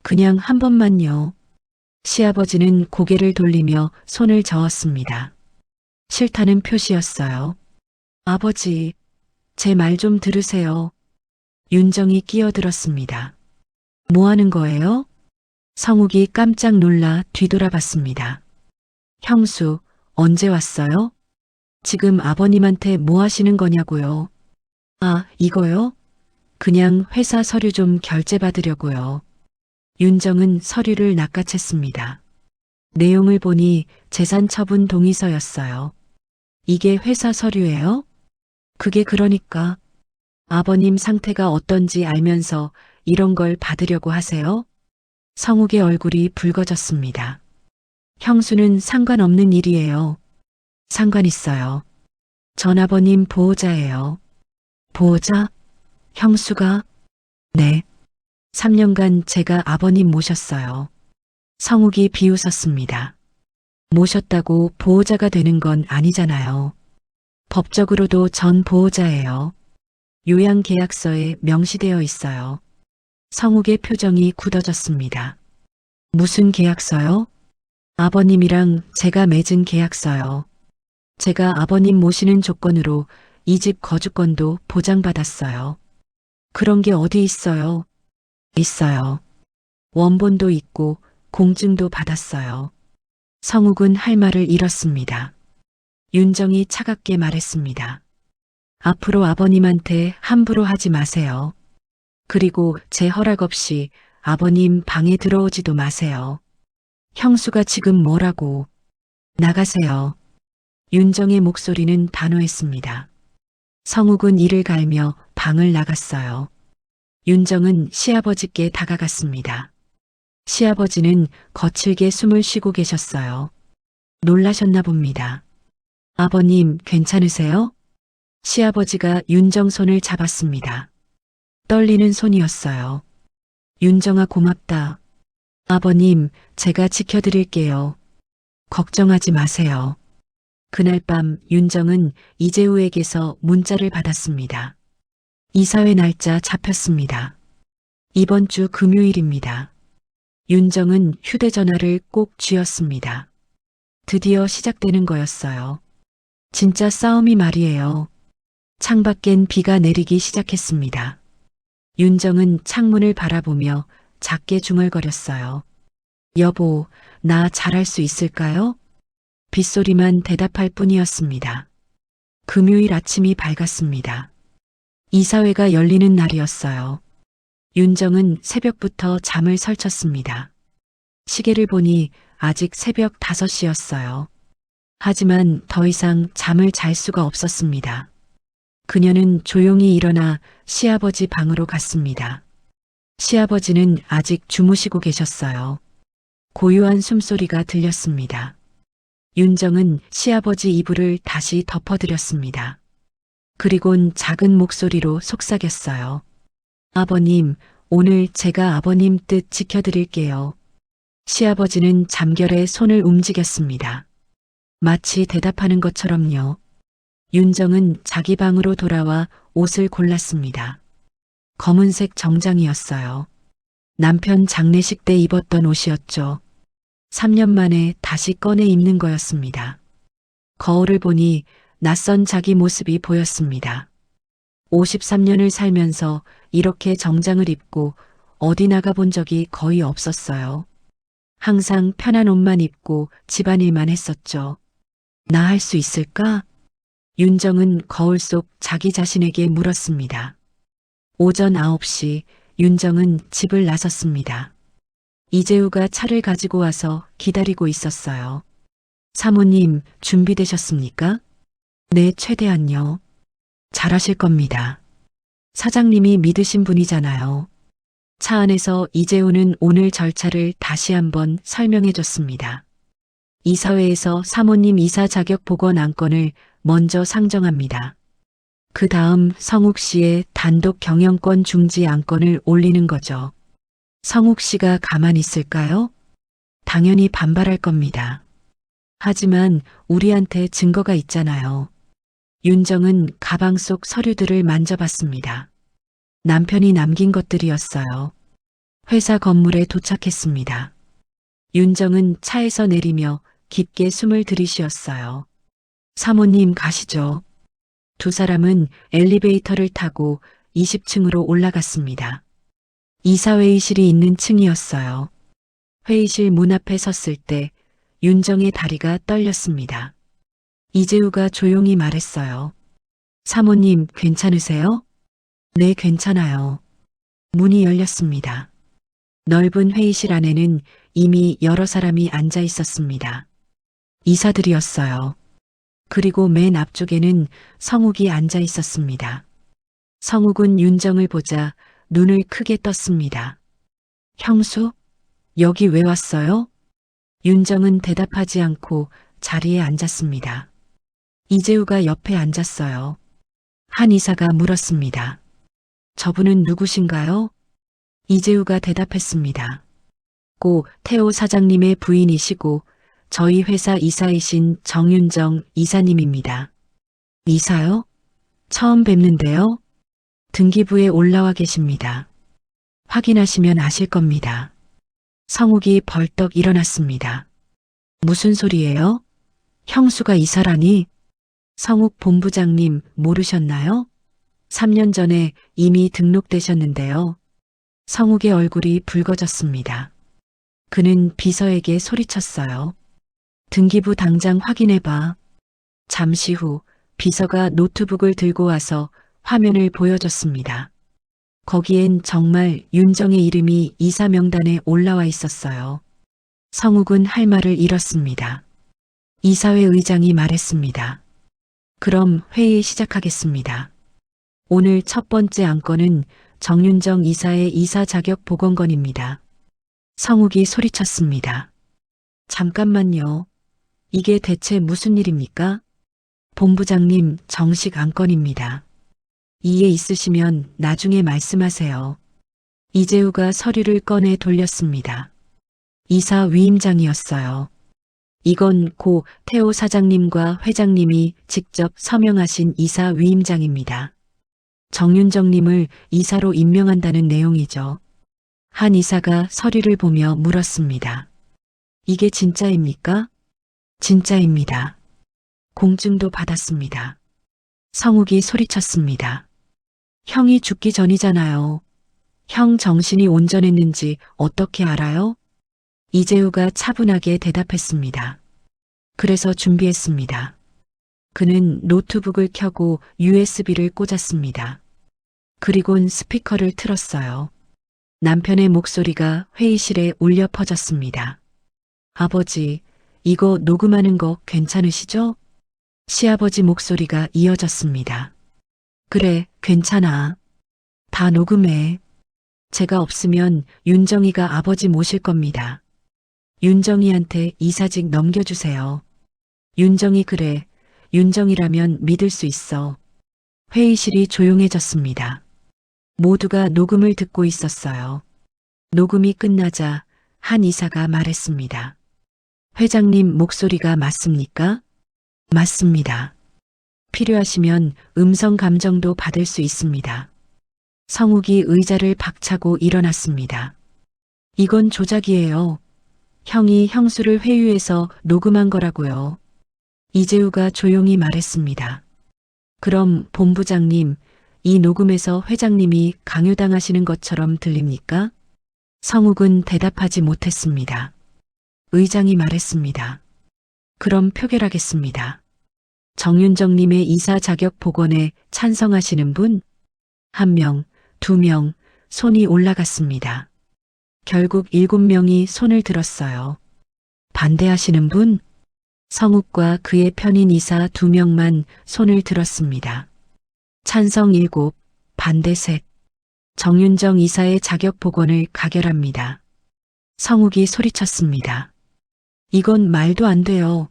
그냥 한 번만요. 시아버지는 고개를 돌리며 손을 저었습니다. 싫다는 표시였어요. 아버지, 제 말 좀 들으세요. 윤정이 끼어들었습니다. 뭐 하는 거예요? 성욱이 깜짝 놀라 뒤돌아봤습니다. 형수, 언제 왔어요? 지금 아버님한테 뭐 하시는 거냐고요? 아, 이거요? 그냥 회사 서류 좀 결제받으려고요. 윤정은 서류를 낚아챘습니다. 내용을 보니 재산 처분 동의서였어요. 이게 회사 서류예요? 그게 그러니까 아버님 상태가 어떤지 알면서 이런 걸 받으려고 하세요? 성욱의 얼굴이 붉어졌습니다. 형수는 상관없는 일이에요. 상관 있어요. 전아버님 보호자예요. 보호자? 형수가? 네. 3년간 제가 아버님 모셨어요. 성욱이 비웃었습니다. 모셨다고 보호자가 되는 건 아니잖아요. 법적으로도 전 보호자예요. 요양계약서에 명시되어 있어요. 성욱의 표정이 굳어졌습니다. 무슨 계약서요? 아버님이랑 제가 맺은 계약서요. 제가 아버님 모시는 조건으로 이 집 거주권도 보장받았어요. 그런 게 어디 있어요? 있어요. 원본도 있고 공증도 받았어요. 성욱은 할 말을 잃었습니다. 윤정이 차갑게 말했습니다. 앞으로 아버님한테 함부로 하지 마세요. 그리고 제 허락 없이 아버님 방에 들어오지도 마세요. 형수가 지금 뭐라고? 나가세요. 윤정의 목소리는 단호했습니다. 성욱은 이를 갈며 방을 나갔어요. 윤정은 시아버지께 다가갔습니다. 시아버지는 거칠게 숨을 쉬고 계셨어요. 놀라셨나 봅니다. 아버님 괜찮으세요? 시아버지가 윤정 손을 잡았습니다. 떨리는 손이었어요. 윤정아 고맙다. 아버님, 제가 지켜드릴게요. 걱정하지 마세요. 그날 밤 윤정은 이재우에게서 문자를 받았습니다. 이사회 날짜 잡혔습니다. 이번 주 금요일입니다. 윤정은 휴대전화를 꼭 쥐었습니다. 드디어 시작되는 거였어요. 진짜 싸움이 말이에요. 창밖엔 비가 내리기 시작했습니다. 윤정은 창문을 바라보며 작게 중얼거렸어요. 여보, 나 잘할 수 있을까요? 빗소리만 대답할 뿐이었습니다. 금요일 아침이 밝았습니다. 이사회가 열리는 날이었어요. 윤정은 새벽부터 잠을 설쳤습니다. 시계를 보니 아직 새벽 5시였어요. 하지만 더 이상 잠을 잘 수가 없었습니다. 그녀는 조용히 일어나 시아버지 방으로 갔습니다. 시아버지는 아직 주무시고 계셨어요. 고요한 숨소리가 들렸습니다. 윤정은 시아버지 이불을 다시 덮어드렸습니다. 그리곤 작은 목소리로 속삭였어요. 아버님, 오늘 제가 아버님 뜻 지켜드릴게요. 시아버지는 잠결에 손을 움직였습니다. 마치 대답하는 것처럼요. 윤정은 자기 방으로 돌아와 옷을 골랐습니다. 검은색 정장이었어요. 남편 장례식 때 입었던 옷이었죠. 3년 만에 다시 꺼내 입는 거였습니다. 거울을 보니 낯선 자기 모습이 보였습니다. 53년을 살면서 이렇게 정장을 입고 어디 나가본 적이 거의 없었어요. 항상 편한 옷만 입고 집안일만 했었죠. 나 할 수 있을까? 윤정은 거울 속 자기 자신에게 물었습니다. 오전 9시 윤정은 집을 나섰습니다. 이재우가 차를 가지고 와서 기다리고 있었어요. 사모님 준비되셨습니까? 네, 최대한요. 잘하실 겁니다. 사장님이 믿으신 분이잖아요. 차 안에서 이재우는 오늘 절차를 다시 한번 설명해 줬습니다. 이사회에서 사모님 이사 자격 복원 안건을 먼저 상정합니다. 그 다음 성욱 씨의 단독 경영권 중지 안건을 올리는 거죠. 성욱 씨가 가만히 있을까요? 당연히 반발할 겁니다. 하지만 우리한테 증거가 있잖아요. 윤정은 가방 속 서류들을 만져봤습니다. 남편이 남긴 것들이었어요. 회사 건물에 도착했습니다. 윤정은 차에서 내리며 깊게 숨을 들이쉬었어요. 사모님 가시죠. 두 사람은 엘리베이터를 타고 20층으로 올라갔습니다. 이사회의실이 있는 층이었어요. 회의실 문 앞에 섰을 때 윤정의 다리가 떨렸습니다. 이재우가 조용히 말했어요. 사모님 괜찮으세요? 네, 괜찮아요. 문이 열렸습니다. 넓은 회의실 안에는 이미 여러 사람이 앉아 있었습니다. 이사들이었어요. 그리고 맨 앞쪽에는 성욱이 앉아 있었습니다. 성욱은 윤정을 보자 눈을 크게 떴습니다. 형수? 여기 왜 왔어요? 윤정은 대답하지 않고 자리에 앉았습니다. 이재우가 옆에 앉았어요. 한 이사가 물었습니다. 저분은 누구신가요? 이재우가 대답했습니다. 고 태호 사장님의 부인이시고 저희 회사 이사이신 정윤정 이사님입니다. 이사요? 처음 뵙는데요? 등기부에 올라와 계십니다. 확인하시면 아실 겁니다. 성욱이 벌떡 일어났습니다. 무슨 소리예요? 형수가 이사라니? 성욱 본부장님 모르셨나요? 3년 전에 이미 등록되셨는데요. 성욱의 얼굴이 붉어졌습니다. 그는 비서에게 소리쳤어요. 등기부 당장 확인해봐. 잠시 후 비서가 노트북을 들고 와서 화면을 보여줬습니다. 거기엔 정말 윤정의 이름이 이사 명단에 올라와 있었어요. 성욱은 할 말을 잃었습니다. 이사회 의장이 말했습니다. 그럼 회의 시작하겠습니다. 오늘 첫 번째 안건은 정윤정 이사의 이사 자격 복원건입니다. 성욱이 소리쳤습니다. 잠깐만요. 이게 대체 무슨 일입니까? 본부장님 정식 안건입니다. 이해 있으시면 나중에 말씀하세요. 이재우가 서류를 꺼내 돌렸습니다. 이사 위임장이었어요. 이건 고 태호 사장님과 회장님이 직접 서명하신 이사 위임장입니다. 정윤정님을 이사로 임명한다는 내용이죠. 한 이사가 서류를 보며 물었습니다. 이게 진짜입니까? 진짜입니다. 공증도 받았습니다. 성욱이 소리쳤습니다. 형이 죽기 전이잖아요. 형 정신이 온전했는지 어떻게 알아요? 이재우가 차분하게 대답했습니다. 그래서 준비했습니다. 그는 노트북을 켜고 USB를 꽂았습니다. 그리곤 스피커를 틀었어요. 남편의 목소리가 회의실에 울려 퍼졌습니다. 아버지, 이거 녹음하는 거 괜찮으시죠? 시아버지 목소리가 이어졌습니다. 그래, 괜찮아. 다 녹음해. 제가 없으면 윤정이가 아버지 모실 겁니다. 윤정이한테 이사직 넘겨주세요. 윤정이 그래. 윤정이라면 믿을 수 있어. 회의실이 조용해졌습니다. 모두가 녹음을 듣고 있었어요. 녹음이 끝나자 한 이사가 말했습니다. 회장님 목소리가 맞습니까? 맞습니다. 필요하시면 음성 감정도 받을 수 있습니다. 성욱이 의자를 박차고 일어났습니다. 이건 조작이에요. 형이 형수를 회유해서 녹음한 거라고요. 이재우가 조용히 말했습니다. 그럼 본부장님, 이 녹음에서 회장님이 강요당하시는 것처럼 들립니까? 성욱은 대답하지 못했습니다. 의장이 말했습니다. 그럼 표결하겠습니다. 정윤정님의 이사 자격 복원에 찬성하시는 분? 1명, 2명, 손이 올라갔습니다. 결국 7명이 손을 들었어요. 반대하시는 분? 성욱과 그의 편인 이사 2명만 손을 들었습니다. 찬성 7, 반대 셋. 정윤정 이사의 자격 복원을 가결합니다. 성욱이 소리쳤습니다. 이건 말도 안 돼요.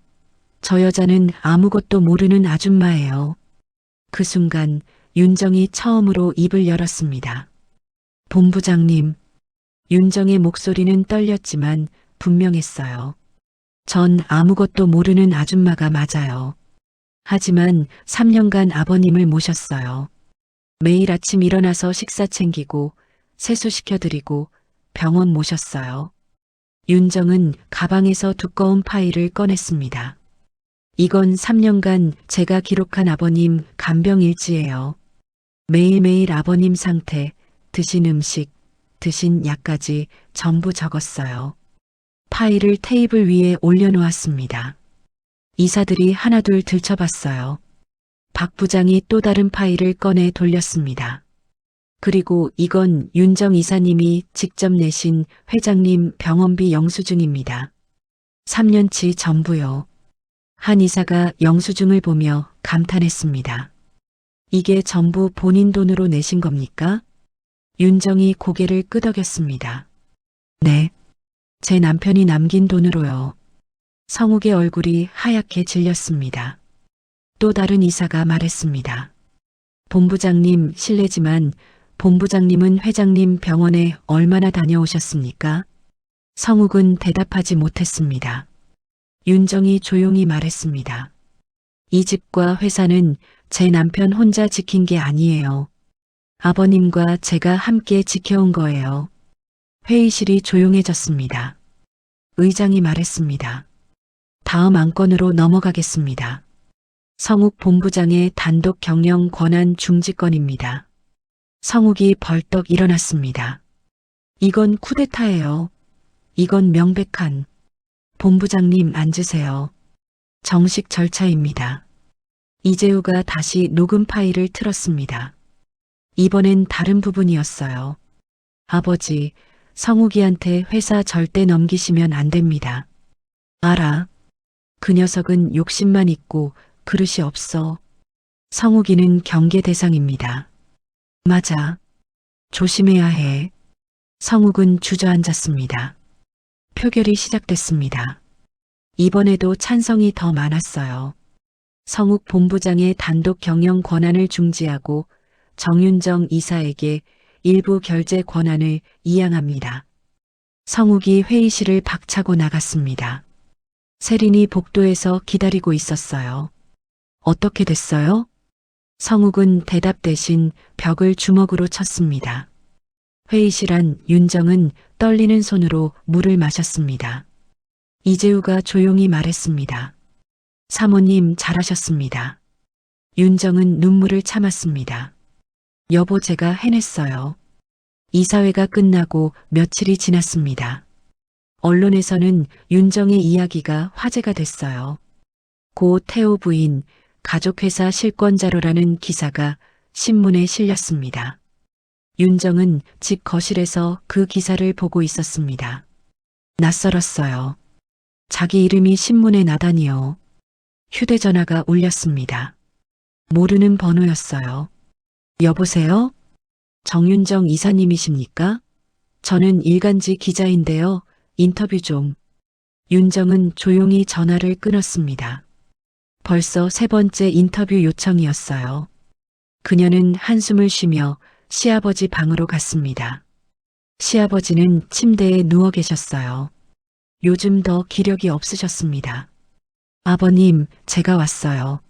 저 여자는 아무것도 모르는 아줌마예요. 그 순간 윤정이 처음으로 입을 열었습니다. 본부장님, 윤정의 목소리는 떨렸지만 분명했어요. 전 아무것도 모르는 아줌마가 맞아요. 하지만 3년간 아버님을 모셨어요. 매일 아침 일어나서 식사 챙기고 세수시켜드리고 병원 모셨어요. 윤정은 가방에서 두꺼운 파일을 꺼냈습니다. 이건 3년간 제가 기록한 아버님 간병일지예요. 매일매일 아버님 상태, 드신 음식, 드신 약까지 전부 적었어요. 파일을 테이블 위에 올려놓았습니다. 이사들이 하나둘 들춰봤어요. 박 부장이 또 다른 파일을 꺼내 돌렸습니다. 그리고 이건 윤정 이사님이 직접 내신 회장님 병원비 영수증입니다. 3년치 전부요. 한 이사가 영수증을 보며 감탄했습니다. 이게 전부 본인 돈으로 내신 겁니까? 윤정이 고개를 끄덕였습니다. 네, 제 남편이 남긴 돈으로요. 성욱의 얼굴이 하얗게 질렸습니다. 또 다른 이사가 말했습니다. 본부장님, 실례지만 본부장님은 회장님 병원에 얼마나 다녀오셨습니까? 성욱은 대답하지 못했습니다. 윤정이 조용히 말했습니다. 이 집과 회사는 제 남편 혼자 지킨 게 아니에요. 아버님과 제가 함께 지켜온 거예요. 회의실이 조용해졌습니다. 의장이 말했습니다. 다음 안건으로 넘어가겠습니다. 성욱 본부장의 단독 경영 권한 중지 건입니다. 성욱이 벌떡 일어났습니다. 이건 쿠데타예요. 이건 명백한. 본부장님 앉으세요. 정식 절차입니다. 이재우가 다시 녹음 파일을 틀었습니다. 이번엔 다른 부분이었어요. 아버지, 성욱이한테 회사 절대 넘기시면 안 됩니다. 알아. 그 녀석은 욕심만 있고 그릇이 없어. 성욱이는 경계 대상입니다. 맞아. 조심해야 해. 성욱은 주저앉았습니다. 표결이 시작됐습니다. 이번에도 찬성이 더 많았어요. 성욱 본부장의 단독 경영 권한을 중지하고 정윤정 이사에게 일부 결제 권한을 이양합니다. 성욱이 회의실을 박차고 나갔습니다. 세린이 복도에서 기다리고 있었어요. 어떻게 됐어요? 성욱은 대답 대신 벽을 주먹으로 쳤습니다. 회의실 안 윤정은 떨리는 손으로 물을 마셨습니다. 이재우가 조용히 말했습니다. 사모님 잘하셨습니다. 윤정은 눈물을 참았습니다. 여보, 제가 해냈어요. 이사회가 끝나고 며칠이 지났습니다. 언론에서는 윤정의 이야기가 화제가 됐어요. 고 태호 부인 가족회사 실권자료라는 기사가 신문에 실렸습니다. 윤정은 집 거실에서 그 기사를 보고 있었습니다. 낯설었어요. 자기 이름이 신문에 나다니요. 휴대전화가 울렸습니다. 모르는 번호였어요. 여보세요? 정윤정 이사님이십니까? 저는 일간지 기자인데요. 인터뷰 좀. 윤정은 조용히 전화를 끊었습니다. 벌써 세 번째 인터뷰 요청이었어요. 그녀는 한숨을 쉬며 시아버지 방으로 갔습니다. 시아버지는 침대에 누워 계셨어요. 요즘 더 기력이 없으셨습니다. 아버님, 제가 왔어요.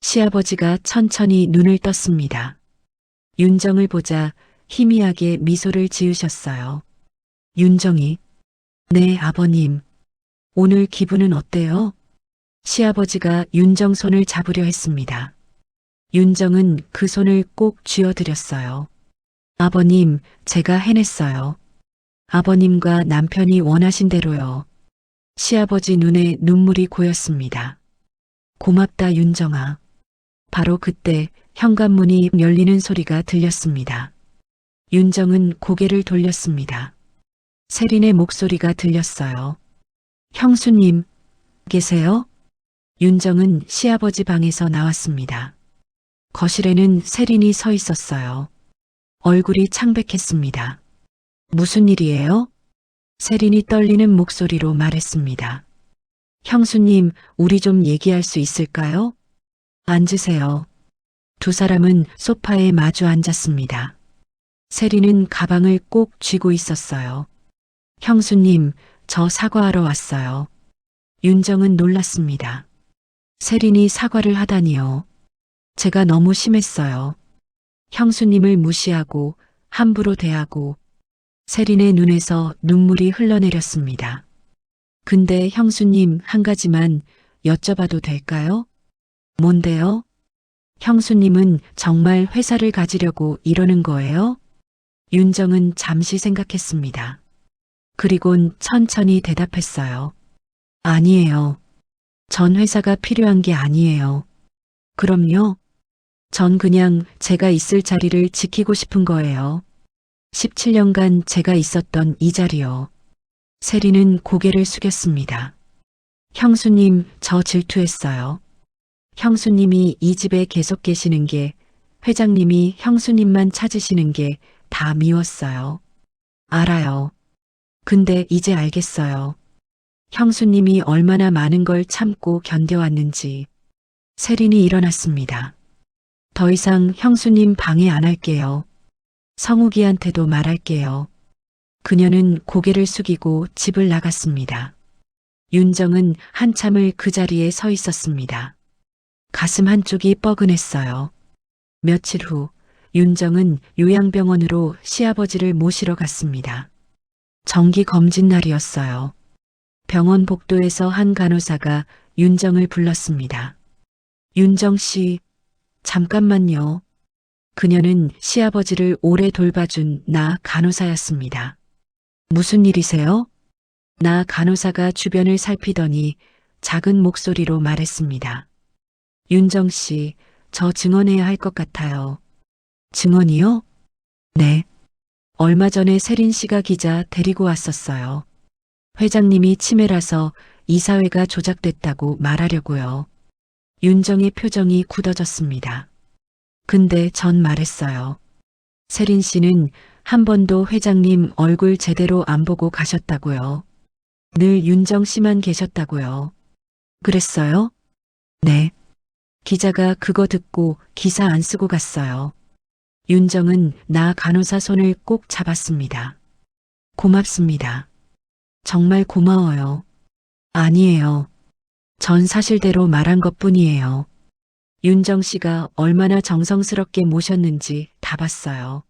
시아버지가 천천히 눈을 떴습니다. 윤정을 보자 희미하게 미소를 지으셨어요. 윤정이, 네, 아버님. 오늘 기분은 어때요? 시아버지가 윤정 손을 잡으려 했습니다. 윤정은 그 손을 꼭 쥐어드렸어요. 아버님, 제가 해냈어요. 아버님과 남편이 원하신 대로요. 시아버지 눈에 눈물이 고였습니다. 고맙다, 윤정아. 바로 그때 현관문이 열리는 소리가 들렸습니다. 윤정은 고개를 돌렸습니다. 세린의 목소리가 들렸어요. 형수님, 계세요? 윤정은 시아버지 방에서 나왔습니다. 거실에는 세린이 서 있었어요. 얼굴이 창백했습니다. 무슨 일이에요? 세린이 떨리는 목소리로 말했습니다. 형수님, 우리 좀 얘기할 수 있을까요? 앉으세요. 두 사람은 소파에 마주 앉았습니다. 세린은 가방을 꼭 쥐고 있었어요. 형수님, 저 사과하러 왔어요. 윤정은 놀랐습니다. 세린이 사과를 하다니요. 제가 너무 심했어요. 형수님을 무시하고 함부로 대하고. 세린의 눈에서 눈물이 흘러내렸습니다. 근데 형수님, 한 가지만 여쭤봐도 될까요? 뭔데요? 형수님은 정말 회사를 가지려고 이러는 거예요? 윤정은 잠시 생각했습니다. 그리곤 천천히 대답했어요. 아니에요. 전 회사가 필요한 게 아니에요. 그럼요. 전 그냥 제가 있을 자리를 지키고 싶은 거예요. 17년간 제가 있었던 이 자리요. 세린은 고개를 숙였습니다. 형수님, 저 질투했어요. 형수님이 이 집에 계속 계시는 게, 회장님이 형수님만 찾으시는 게 다 미웠어요. 알아요. 근데 이제 알겠어요. 형수님이 얼마나 많은 걸 참고 견뎌왔는지. 세린이 일어났습니다. 더 이상 형수님 방해 안 할게요. 성욱이한테도 말할게요. 그녀는 고개를 숙이고 집을 나갔습니다. 윤정은 한참을 그 자리에 서 있었습니다. 가슴 한쪽이 뻐근했어요. 며칠 후 윤정은 요양병원으로 시아버지를 모시러 갔습니다. 정기 검진 날이었어요. 병원 복도에서 한 간호사가 윤정을 불렀습니다. 윤정 씨, 잠깐만요. 그녀는 시아버지를 오래 돌봐준 나 간호사였습니다. 무슨 일이세요? 나 간호사가 주변을 살피더니 작은 목소리로 말했습니다. 윤정 씨, 저 증언해야 할 것 같아요. 증언이요? 네. 얼마 전에 세린 씨가 기자 데리고 왔었어요. 회장님이 치매라서 이사회가 조작됐다고 말하려고요. 윤정의 표정이 굳어졌습니다. 근데 전 말했어요. 세린 씨는 한 번도 회장님 얼굴 제대로 안 보고 가셨다고요. 늘 윤정 씨만 계셨다고요. 그랬어요? 네. 기자가 그거 듣고 기사 안 쓰고 갔어요. 윤정은 나 간호사 손을 꼭 잡았습니다. 고맙습니다. 정말 고마워요. 아니에요. 전 사실대로 말한 것뿐이에요. 윤정 씨가 얼마나 정성스럽게 모셨는지 다 봤어요.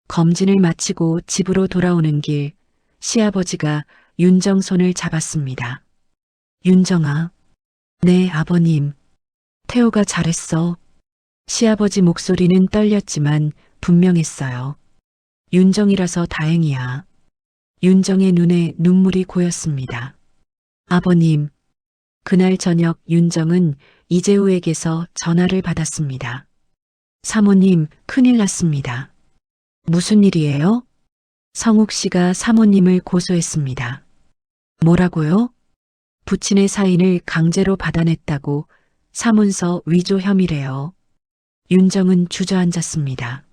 검진을 마치고 집으로 돌아오는 길, 시아버지가 윤정 손을 잡았습니다. 윤정아. 네, 아버님. 태호가 잘했어. 시아버지 목소리는 떨렸지만 분명했어요. 윤정이라서 다행이야. 윤정의 눈에 눈물이 고였습니다. 아버님. 그날 저녁 윤정은 이재우에게서 전화를 받았습니다. 사모님, 큰일 났습니다. 무슨 일이에요? 성욱 씨가 사모님을 고소했습니다. 뭐라고요? 부친의 사인을 강제로 받아냈다고 사문서 위조 혐의래요. 윤정은 주저앉았습니다.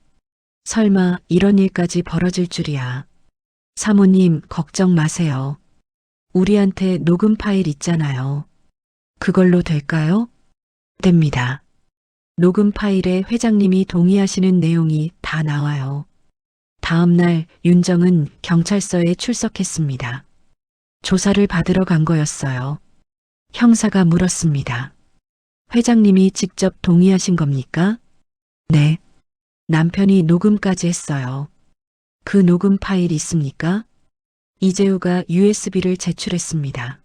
설마 이런 일까지 벌어질 줄이야. 사모님, 걱정 마세요. 우리한테 녹음 파일 있잖아요. 그걸로 될까요? 됩니다. 녹음 파일에 회장님이 동의하시는 내용이 다 나와요. 다음 날 윤정은 경찰서에 출석했습니다. 조사를 받으러 간 거였어요. 형사가 물었습니다. 회장님이 직접 동의하신 겁니까? 네. 남편이 녹음까지 했어요. 그 녹음 파일 있습니까? 이재우가 USB를 제출했습니다.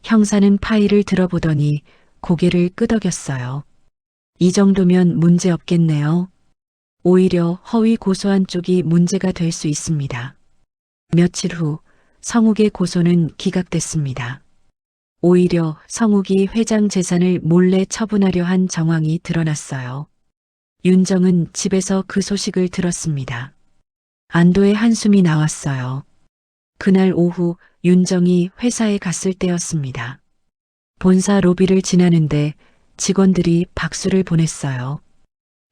형사는 파일을 들어보더니 고개를 끄덕였어요. 이 정도면 문제 없겠네요. 오히려 허위 고소한 쪽이 문제가 될 수 있습니다. 며칠 후 성욱의 고소는 기각됐습니다. 오히려 성욱이 회장 재산을 몰래 처분하려 한 정황이 드러났어요. 윤정은 집에서 그 소식을 들었습니다. 안도의 한숨이 나왔어요. 그날 오후 윤정이 회사에 갔을 때였습니다. 본사 로비를 지나는데 직원들이 박수를 보냈어요.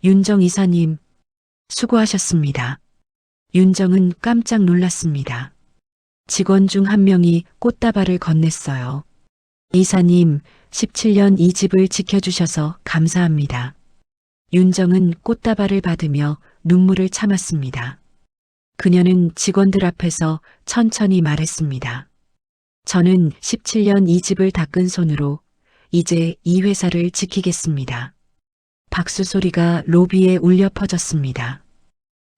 윤정 이사님, 수고하셨습니다. 윤정은 깜짝 놀랐습니다. 직원 중 한 명이 꽃다발을 건넸어요. 이사님, 17년 이 집을 지켜주셔서 감사합니다. 윤정은 꽃다발을 받으며 눈물을 참았습니다. 그녀는 직원들 앞에서 천천히 말했습니다. 저는 17년 이 집을 닦은 손으로 이제 이 회사를 지키겠습니다. 박수 소리가 로비에 울려 퍼졌습니다.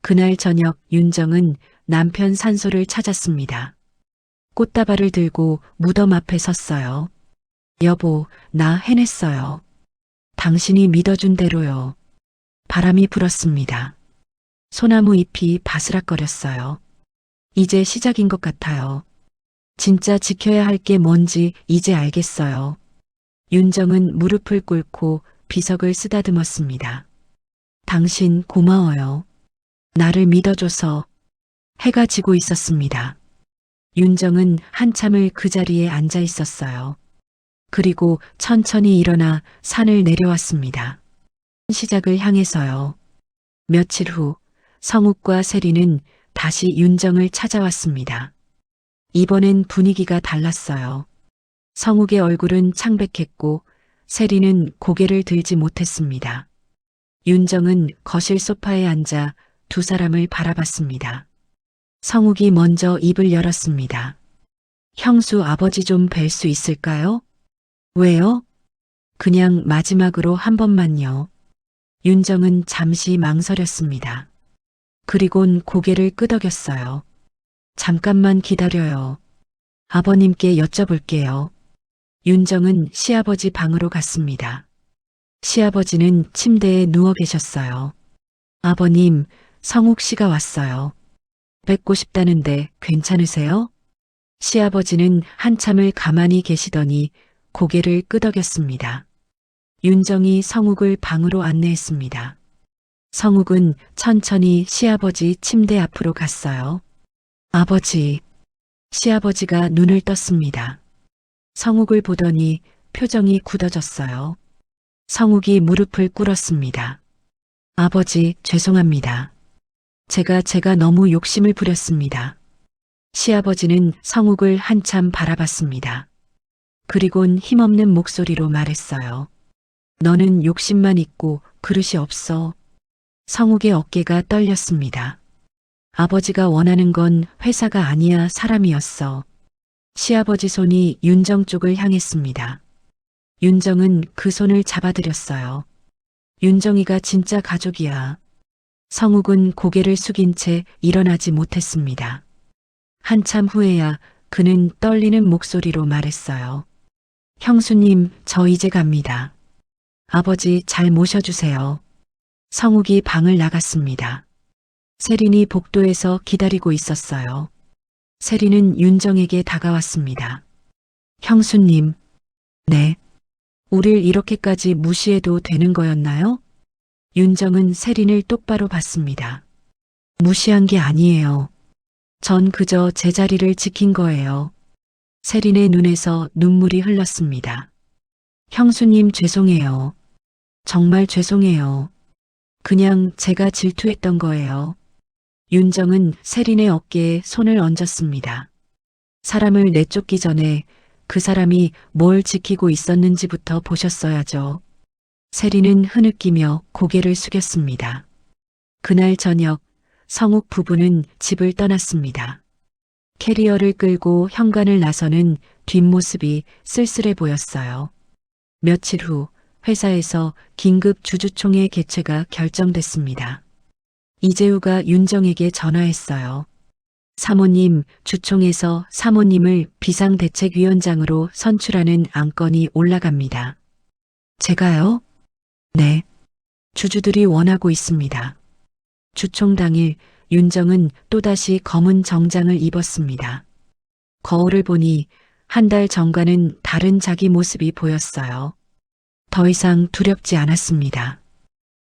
그날 저녁 윤정은 남편 산소를 찾았습니다. 꽃다발을 들고 무덤 앞에 섰어요. 여보, 나 해냈어요. 당신이 믿어준 대로요. 바람이 불었습니다. 소나무 잎이 바스락거렸어요. 이제 시작인 것 같아요. 진짜 지켜야 할 게 뭔지 이제 알겠어요. 윤정은 무릎을 꿇고 비석을 쓰다듬었습니다. 당신 고마워요. 나를 믿어줘서. 해가 지고 있었습니다. 윤정은 한참을 그 자리에 앉아 있었어요. 그리고 천천히 일어나 산을 내려왔습니다. 시작을 향해서요. 며칠 후 성욱과 세리는 다시 윤정을 찾아왔습니다. 이번엔 분위기가 달랐어요. 성욱의 얼굴은 창백했고 세리는 고개를 들지 못했습니다. 윤정은 거실 소파에 앉아 두 사람을 바라봤습니다. 성욱이 먼저 입을 열었습니다. 형수 아버지 좀 뵐 수 있을까요? 왜요? 그냥 마지막으로 한 번만요. 윤정은 잠시 망설였습니다. 그리곤 고개를 끄덕였어요. 잠깐만 기다려요. 아버님께 여쭤볼게요. 윤정은 시아버지 방으로 갔습니다. 시아버지는 침대에 누워 계셨어요. 아버님, 성욱 씨가 왔어요. 뵙고 싶다는데 괜찮으세요? 시아버지는 한참을 가만히 계시더니 고개를 끄덕였습니다. 윤정이 성욱을 방으로 안내했습니다. 성욱은 천천히 시아버지 침대 앞으로 갔어요. 아버지. 시아버지가 눈을 떴습니다. 성욱을 보더니 표정이 굳어졌어요. 성욱이 무릎을 꿇었습니다. 아버지, 죄송합니다. 제가 너무 욕심을 부렸습니다. 시아버지는 성욱을 한참 바라봤습니다. 그리곤 힘없는 목소리로 말했어요. 너는 욕심만 있고 그릇이 없어. 성욱의 어깨가 떨렸습니다. 아버지가 원하는 건 회사가 아니야 사람이었어. 시아버지 손이 윤정 쪽을 향했습니다. 윤정은 그 손을 잡아들였어요. 윤정이가 진짜 가족이야. 성욱은 고개를 숙인 채 일어나지 못했습니다. 한참 후에야 그는 떨리는 목소리로 말했어요. 형수님, 저 이제 갑니다. 아버지 잘 모셔주세요. 성욱이 방을 나갔습니다. 세린이 복도에서 기다리고 있었어요. 세린은 윤정에게 다가왔습니다. 형수님, 네. 우릴 이렇게까지 무시해도 되는 거였나요? 윤정은 세린을 똑바로 봤습니다. 무시한 게 아니에요. 전 그저 제 자리를 지킨 거예요. 세린의 눈에서 눈물이 흘렀습니다. 형수님 죄송해요. 정말 죄송해요. 그냥 제가 질투했던 거예요. 윤정은 세린의 어깨에 손을 얹었습니다. 사람을 내쫓기 전에 그 사람이 뭘 지키고 있었는지부터 보셨어야죠. 세린은 흐느끼며 고개를 숙였습니다. 그날 저녁 성욱 부부는 집을 떠났습니다. 캐리어를 끌고 현관을 나서는 뒷모습이 쓸쓸해 보였어요. 며칠 후 회사에서 긴급 주주총회 개최가 결정됐습니다. 이재우가 윤정에게 전화했어요. 사모님, 주총에서 사모님을 비상대책위원장으로 선출하는 안건이 올라갑니다. 제가요? 네. 주주들이 원하고 있습니다. 주총 당일 윤정은 또다시 검은 정장을 입었습니다. 거울을 보니 한 달 전과는 다른 자기 모습이 보였어요. 더 이상 두렵지 않았습니다.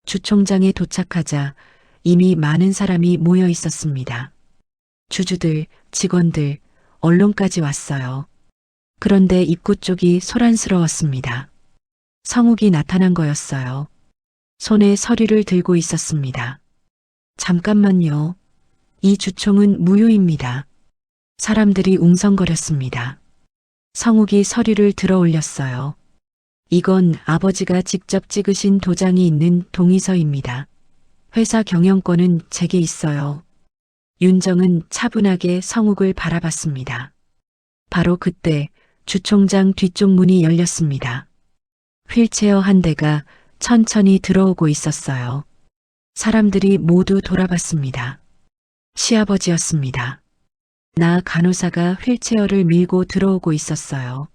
주총장에 도착하자 이미 많은 사람이 모여 있었습니다. 주주들, 직원들, 언론까지 왔어요. 그런데 입구 쪽이 소란스러웠습니다. 성욱이 나타난 거였어요. 손에 서류를 들고 있었습니다. 잠깐만요. 이 주총은 무효입니다. 사람들이 웅성거렸습니다. 성욱이 서류를 들어 올렸어요. 이건 아버지가 직접 찍으신 도장이 있는 동의서입니다. 회사 경영권은 제게 있어요. 윤정은 차분하게 성욱을 바라봤습니다. 바로 그때 주총장 뒤쪽 문이 열렸습니다. 휠체어 한 대가 천천히 들어오고 있었어요. 사람들이 모두 돌아봤습니다. 시아버지였습니다. 나 간호사가 휠체어를 밀고 들어오고 있었어요.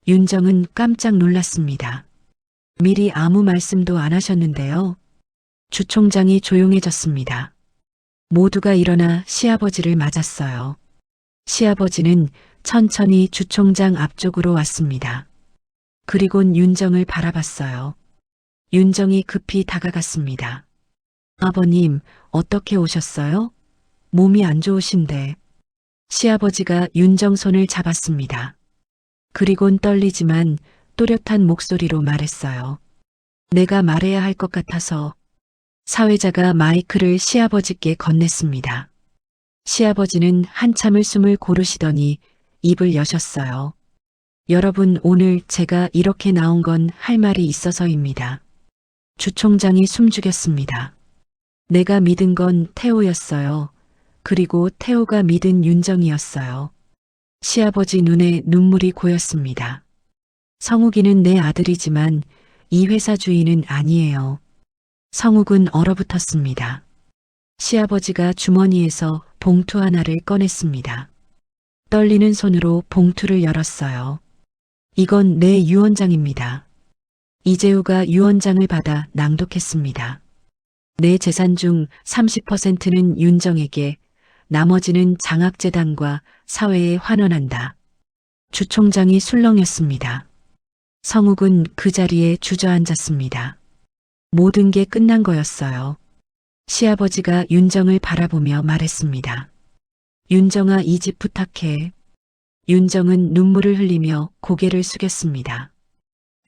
윤정은 깜짝 놀랐습니다. 미리 아무 말씀도 안 하셨는데요. 주총장이 조용해졌습니다. 모두가 일어나 시아버지를 맞았어요. 시아버지는 천천히 주총장 앞쪽으로 왔습니다. 그리곤 윤정을 바라봤어요. 윤정이 급히 다가갔습니다. 아버님, 어떻게 오셨어요? 몸이 안 좋으신데. 시아버지가 윤정 손을 잡았습니다. 그리곤 떨리지만 또렷한 목소리로 말했어요. 내가 말해야 할 것 같아서. 사회자가 마이크를 시아버지께 건넸습니다. 시아버지는 한참을 숨을 고르시더니 입을 여셨어요. 여러분, 오늘 제가 이렇게 나온 건 할 말이 있어서입니다. 주 총장이 숨죽였습니다. 내가 믿은 건 태호였어요. 그리고 태호가 믿은 윤정이었어요. 시아버지 눈에 눈물이 고였습니다. 성욱이는 내 아들이지만 이 회사 주인은 아니에요. 성욱은 얼어붙었습니다. 시아버지가 주머니에서 봉투 하나를 꺼냈습니다. 떨리는 손으로 봉투를 열었어요. 이건 내 유언장입니다. 이재우가 유언장을 받아 낭독했습니다. 내 재산 중 30%는 윤정에게, 나머지는 장학재단과 사회에 환원한다. 주 총장이 술렁였습니다. 성욱은 그 자리에 주저앉았습니다. 모든 게 끝난 거였어요. 시아버지가 윤정을 바라보며 말했습니다. 윤정아, 이 집 부탁해. 윤정은 눈물을 흘리며 고개를 숙였습니다.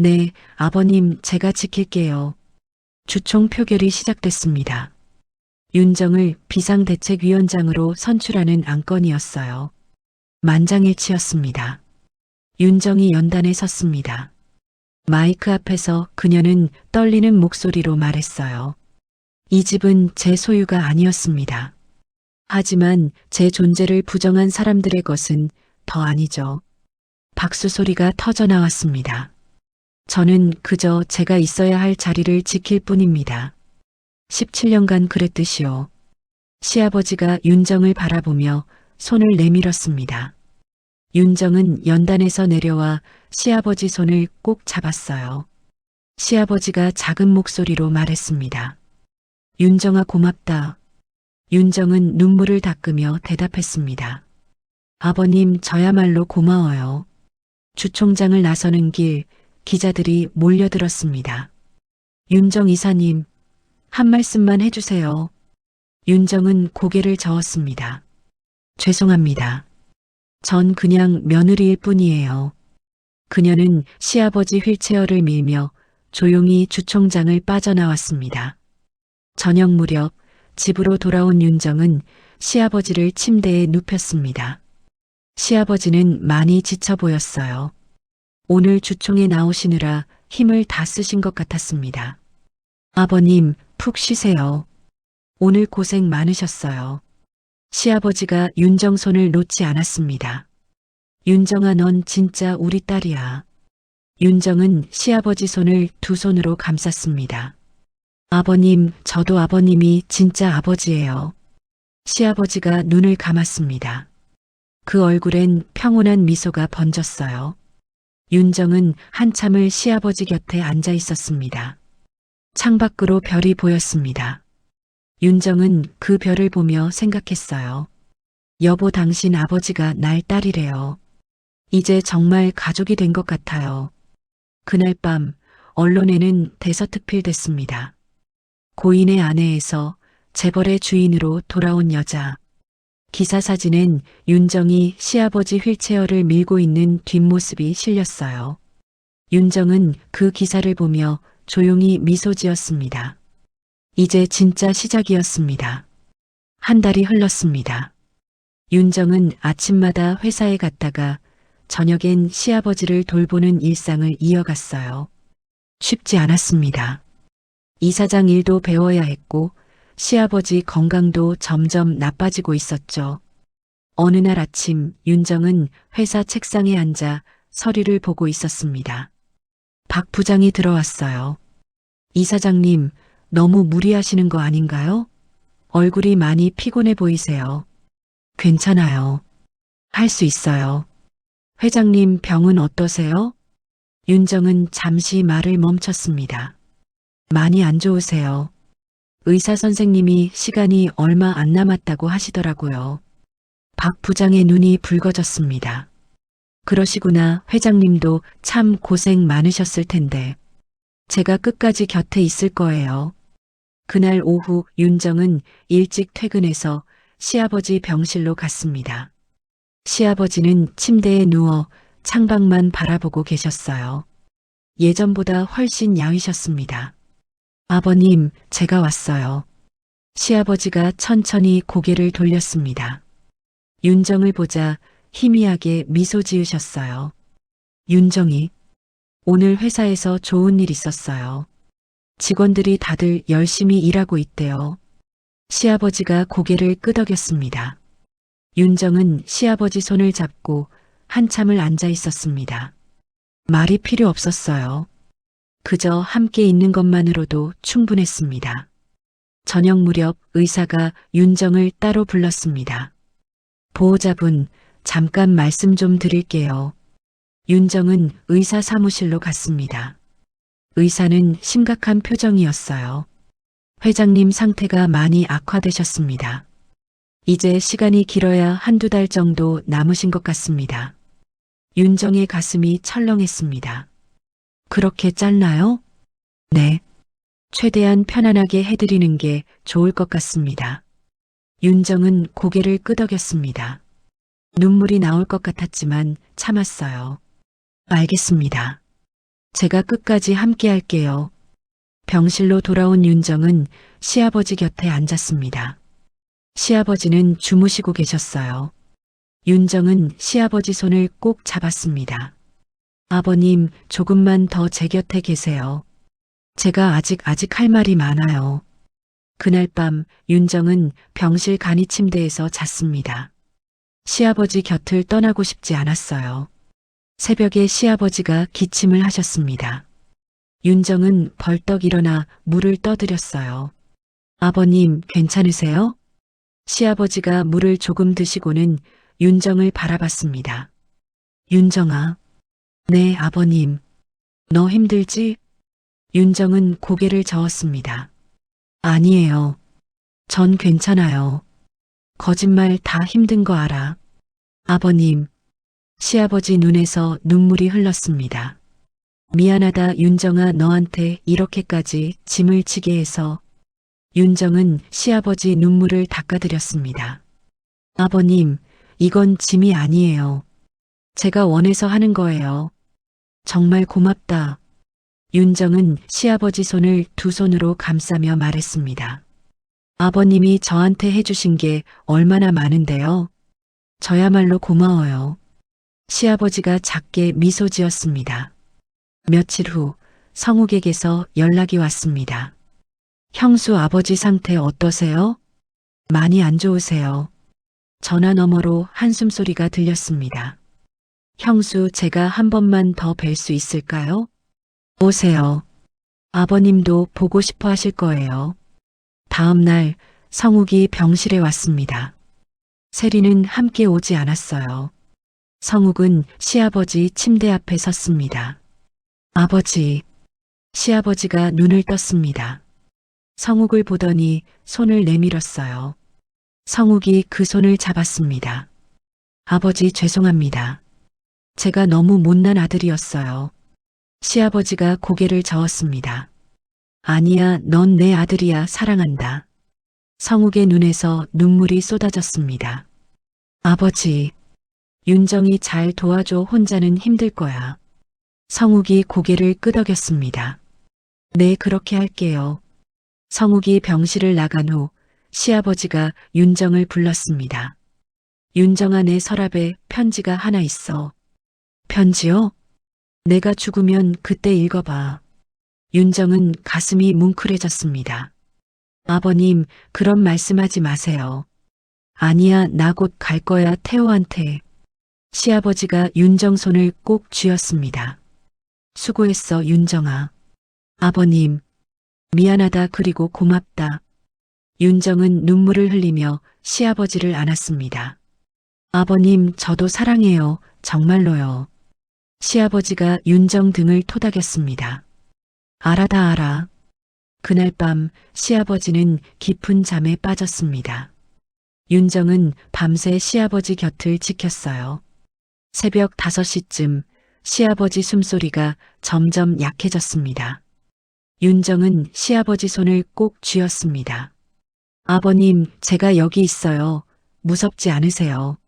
네, 아버님, 제가 지킬게요. 주총 표결이 시작됐습니다. 윤정을 비상대책위원장으로 선출하는 안건이었어요. 만장일치였습니다. 윤정이 연단에 섰습니다. 마이크 앞에서 그녀는 떨리는 목소리로 말했어요. 이 집은 제 소유가 아니었습니다. 하지만 제 존재를 부정한 사람들의 것은 더 아니죠. 박수 소리가 터져 나왔습니다. 저는 그저 제가 있어야 할 자리를 지킬 뿐입니다. 17년간 그랬듯이요. 시아버지가 윤정을 바라보며 손을 내밀었습니다. 윤정은 연단에서 내려와 시아버지 손을 꼭 잡았어요. 시아버지가 작은 목소리로 말했습니다. 윤정아, 고맙다. 윤정은 눈물을 닦으며 대답했습니다. 아버님, 저야말로 고마워요. 주 총장을 나서는 길, 기자들이 몰려들었습니다. 윤정 이사님, 한 말씀만 해주세요. 윤정은 고개를 저었습니다. 죄송합니다. 전 그냥 며느리일 뿐이에요. 그녀는 시아버지 휠체어를 밀며 조용히 주 총장을 빠져나왔습니다. 저녁 무렵 집으로 돌아온 윤정은 시아버지를 침대에 눕혔습니다. 시아버지는 많이 지쳐 보였어요. 오늘 주총에 나오시느라 힘을 다 쓰신 것 같았습니다. 아버님, 푹 쉬세요. 오늘 고생 많으셨어요. 시아버지가 윤정 손을 놓지 않았습니다. 윤정아, 넌 진짜 우리 딸이야. 윤정은 시아버지 손을 두 손으로 감쌌습니다. 아버님, 저도 아버님이 진짜 아버지예요. 시아버지가 눈을 감았습니다. 그 얼굴엔 평온한 미소가 번졌어요. 윤정은 한참을 시아버지 곁에 앉아 있었습니다. 창밖으로 별이 보였습니다. 윤정은 그 별을 보며 생각했어요. 여보, 당신 아버지가 날 딸이래요. 이제 정말 가족이 된 것 같아요. 그날 밤 언론에는 대서특필됐습니다. 고인의 아내에서 재벌의 주인으로 돌아온 여자. 기사 사진엔 윤정이 시아버지 휠체어를 밀고 있는 뒷모습이 실렸어요. 윤정은 그 기사를 보며 조용히 미소 지었습니다. 이제 진짜 시작이었습니다. 한 달이 흘렀습니다. 윤정은 아침마다 회사에 갔다가 저녁엔 시아버지를 돌보는 일상을 이어갔어요. 쉽지 않았습니다. 이사장 일도 배워야 했고 시아버지 건강도 점점 나빠지고 있었죠. 어느 날 아침 윤정은 회사 책상에 앉아 서류를 보고 있었습니다. 박 부장이 들어왔어요. 이사장님, 너무 무리하시는 거 아닌가요? 얼굴이 많이 피곤해 보이세요. 괜찮아요. 할 수 있어요. 회장님, 병은 어떠세요? 윤정은 잠시 말을 멈췄습니다. 많이 안 좋으세요. 의사 선생님이 시간이 얼마 안 남았다고 하시더라고요. 박 부장의 눈이 붉어졌습니다. 그러시구나. 회장님도 참 고생 많으셨을 텐데. 제가 끝까지 곁에 있을 거예요. 그날 오후 윤정은 일찍 퇴근해서 시아버지 병실로 갔습니다. 시아버지는 침대에 누워 창밖만 바라보고 계셨어요. 예전보다 훨씬 야위셨습니다. 아버님, 제가 왔어요. 시아버지가 천천히 고개를 돌렸습니다. 윤정을 보자 희미하게 미소 지으셨어요. 윤정이. 오늘 회사에서 좋은 일 있었어요. 직원들이 다들 열심히 일하고 있대요. 시아버지가 고개를 끄덕였습니다. 윤정은 시아버지 손을 잡고 한참을 앉아 있었습니다. 말이 필요 없었어요. 그저 함께 있는 것만으로도 충분했습니다. 저녁 무렵 의사가 윤정을 따로 불렀습니다. 보호자분, 잠깐 말씀 좀 드릴게요. 윤정은 의사 사무실로 갔습니다. 의사는 심각한 표정이었어요. 회장님 상태가 많이 악화되셨습니다. 이제 시간이 길어야 한두 달 정도 남으신 것 같습니다. 윤정의 가슴이 철렁했습니다. 그렇게 짧나요? 네. 최대한 편안하게 해드리는 게 좋을 것 같습니다. 윤정은 고개를 끄덕였습니다. 눈물이 나올 것 같았지만 참았어요. 알겠습니다. 제가 끝까지 함께 할게요. 병실로 돌아온 윤정은 시아버지 곁에 앉았습니다. 시아버지는 주무시고 계셨어요. 윤정은 시아버지 손을 꼭 잡았습니다. 아버님, 조금만 더 제 곁에 계세요. 제가 아직 할 말이 많아요. 그날 밤 윤정은 병실 간이 침대에서 잤습니다. 시아버지 곁을 떠나고 싶지 않았어요. 새벽에 시아버지가 기침을 하셨습니다. 윤정은 벌떡 일어나 물을 떠드렸어요. 아버님, 괜찮으세요? 시아버지가 물을 조금 드시고는 윤정을 바라봤습니다. 윤정아. 네, 아버님. 너 힘들지? 윤정은 고개를 저었습니다. 아니에요. 전 괜찮아요. 거짓말 다 힘든 거 알아. 아버님. 시아버지 눈에서 눈물이 흘렀습니다. 미안하다 윤정아, 너한테 이렇게까지 짐을 지게 해서. 윤정은 시아버지 눈물을 닦아드렸습니다. 아버님, 이건 짐이 아니에요. 제가 원해서 하는 거예요. 정말 고맙다. 윤정은 시아버지 손을 두 손으로 감싸며 말했습니다. 아버님이 저한테 해주신 게 얼마나 많은데요. 저야말로 고마워요. 시아버지가 작게 미소 지었습니다. 며칠 후 성욱에게서 연락이 왔습니다. 형수 아버지 상태 어떠세요? 많이 안 좋으세요. 전화 너머로 한숨소리가 들렸습니다. 형수, 제가 한 번만 더 뵐 수 있을까요? 오세요. 아버님도 보고 싶어 하실 거예요. 다음 날 성욱이 병실에 왔습니다. 세리는 함께 오지 않았어요. 성욱은 시아버지 침대 앞에 섰습니다. 아버지. 시아버지가 눈을 떴습니다. 성욱을 보더니 손을 내밀었어요. 성욱이 그 손을 잡았습니다. 아버지, 죄송합니다. 제가 너무 못난 아들이었어요. 시아버지가 고개를 저었습니다. 아니야, 넌 내 아들이야, 사랑한다. 성욱의 눈에서 눈물이 쏟아졌습니다. 아버지. 윤정이 잘 도와줘, 혼자는 힘들 거야. 성욱이 고개를 끄덕였습니다. 네, 그렇게 할게요. 성욱이 병실을 나간 후 시아버지가 윤정을 불렀습니다. 윤정아, 내 서랍에 편지가 하나 있어. 편지요? 내가 죽으면 그때 읽어봐. 윤정은 가슴이 뭉클해졌습니다. 아버님, 그런 말씀하지 마세요. 아니야, 나 곧 갈 거야, 태호한테. 시아버지가 윤정 손을 꼭 쥐었습니다. 수고했어, 윤정아. 아버님, 미안하다, 그리고 고맙다. 윤정은 눈물을 흘리며 시아버지를 안았습니다. 아버님, 저도 사랑해요, 정말로요. 시아버지가 윤정 등을 토닥였습니다. 알아, 다 알아. 그날 밤 시아버지는 깊은 잠에 빠졌습니다. 윤정은 밤새 시아버지 곁을 지켰어요. 새벽 5시쯤 시아버지 숨소리가 점점 약해졌습니다. 윤정은 시아버지 손을 꼭 쥐었습니다. 아버님, 제가 여기 있어요. 무섭지 않으세요?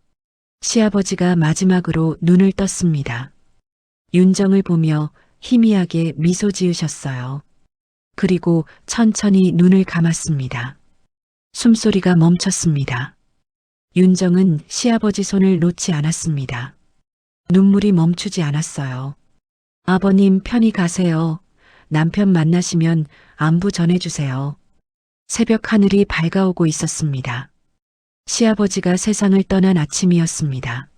시아버지가 마지막으로 눈을 떴습니다. 윤정을 보며 희미하게 미소 지으셨어요. 그리고 천천히 눈을 감았습니다. 숨소리가 멈췄습니다. 윤정은 시아버지 손을 놓지 않았습니다. 눈물이 멈추지 않았어요. 아버님 편히 가세요. 남편 만나시면 안부 전해주세요. 새벽 하늘이 밝아오고 있었습니다. 시아버지가 세상을 떠난 아침이었습니다.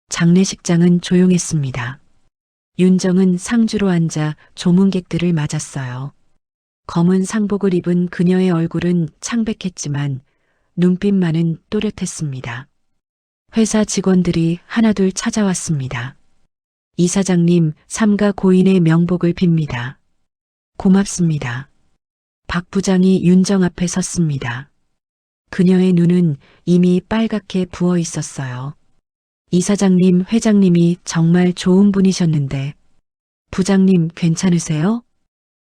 장례식장은 조용했습니다. 윤정은 상주로 앉아 조문객들을 맞았어요. 검은 상복을 입은 그녀의 얼굴은 창백했지만 눈빛만은 또렷했습니다. 회사 직원들이 하나둘 찾아왔습니다. 이사장님, 삼가 고인의 명복을 빕니다. 고맙습니다. 박 부장이 윤정 앞에 섰습니다. 그녀의 눈은 이미 빨갛게 부어 있었어요. 이사장님, 회장님이 정말 좋은 분이셨는데 부장님 괜찮으세요?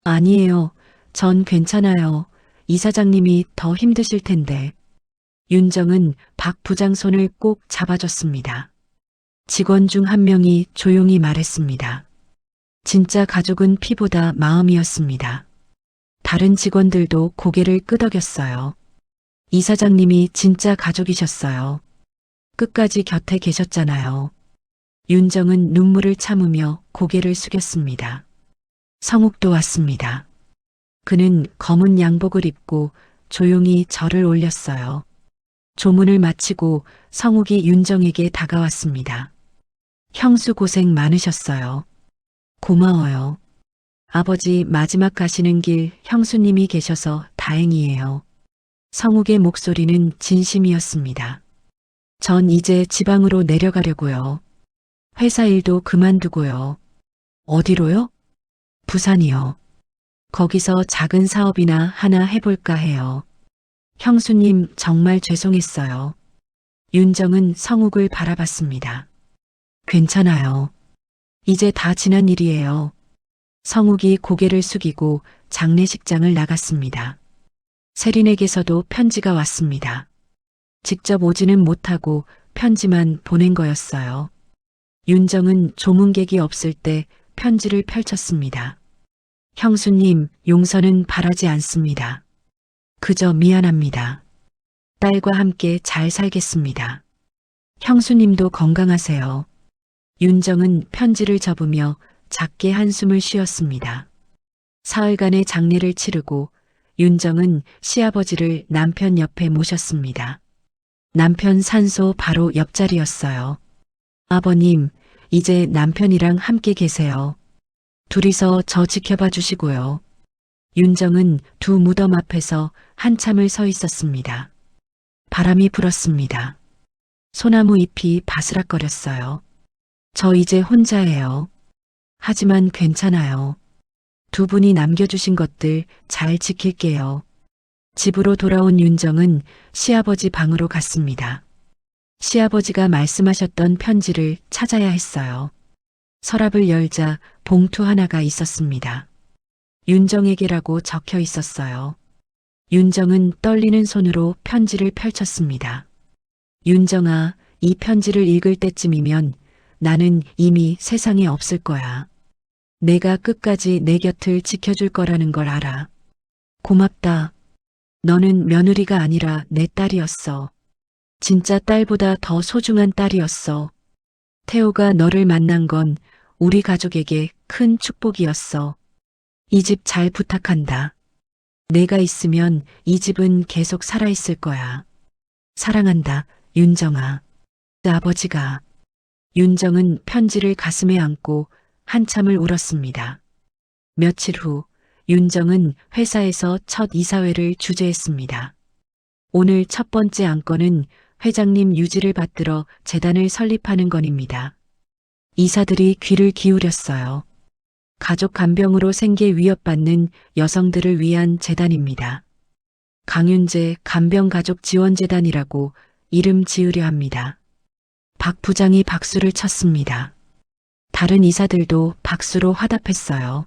아니에요. 전 괜찮아요. 이사장님이 더 힘드실 텐데. 윤정은 박 부장 손을 꼭 잡아줬습니다. 직원 중 한 명이 조용히 말했습니다. 진짜 가족은 피보다 마음이었습니다. 다른 직원들도 고개를 끄덕였어요. 이사장님이 진짜 가족이셨어요. 끝까지 곁에 계셨잖아요. 윤정은 눈물을 참으며 고개를 숙였습니다. 성욱도 왔습니다. 그는 검은 양복을 입고 조용히 절을 올렸어요. 조문을 마치고 성욱이 윤정에게 다가왔습니다. 형수 고생 많으셨어요. 고마워요. 아버지 마지막 가시는 길 형수님이 계셔서 다행이에요. 성욱의 목소리는 진심이었습니다. 전 이제 지방으로 내려가려고요. 회사 일도 그만두고요. 어디로요? 부산이요. 거기서 작은 사업이나 하나 해볼까 해요. 형수님 정말 죄송했어요. 윤정은 성욱을 바라봤습니다. 괜찮아요. 이제 다 지난 일이에요. 성욱이 고개를 숙이고 장례식장을 나갔습니다. 세린에게서도 편지가 왔습니다. 직접 오지는 못하고 편지만 보낸 거였어요. 윤정은 조문객이 없을 때 편지를 펼쳤습니다. 형수님, 용서는 바라지 않습니다. 그저 미안합니다. 딸과 함께 잘 살겠습니다. 형수님도 건강하세요. 윤정은 편지를 접으며 작게 한숨을 쉬었습니다. 사흘간의 장례를 치르고 윤정은 시아버지를 남편 옆에 모셨습니다. 남편 산소 바로 옆자리였어요. 아버님, 이제 남편이랑 함께 계세요. 둘이서 저 지켜봐 주시고요. 윤정은 두 무덤 앞에서 한참을 서 있었습니다. 바람이 불었습니다. 소나무 잎이 바스락거렸어요. 저 이제 혼자예요. 하지만 괜찮아요. 두 분이 남겨주신 것들 잘 지킬게요. 집으로 돌아온 윤정은 시아버지 방으로 갔습니다. 시아버지가 말씀하셨던 편지를 찾아야 했어요. 서랍을 열자 봉투 하나가 있었습니다. 윤정에게라고 적혀 있었어요. 윤정은 떨리는 손으로 편지를 펼쳤습니다. 윤정아, 이 편지를 읽을 때쯤이면 나는 이미 세상에 없을 거야. 내가 끝까지 내 곁을 지켜줄 거라는 걸 알아. 고맙다. 너는 며느리가 아니라 내 딸이었어. 진짜 딸보다 더 소중한 딸이었어. 태호가 너를 만난 건 우리 가족에게 큰 축복이었어. 이 집 잘 부탁한다. 내가 있으면 이 집은 계속 살아있을 거야. 사랑한다, 윤정아. 아버지가. 윤정은 편지를 가슴에 안고 한참을 울었습니다. 며칠 후 윤정은 회사에서 첫 이사회를 주재했습니다. 오늘 첫 번째 안건은 회장님 유지를 받들어 재단을 설립하는 건입니다. 이사들이 귀를 기울였어요. 가족 간병으로 생계 위협받는 여성들을 위한 재단입니다. 강윤재 간병가족지원재단이라고 이름 지으려 합니다. 박 부장이 박수를 쳤습니다. 다른 이사들도 박수로 화답했어요.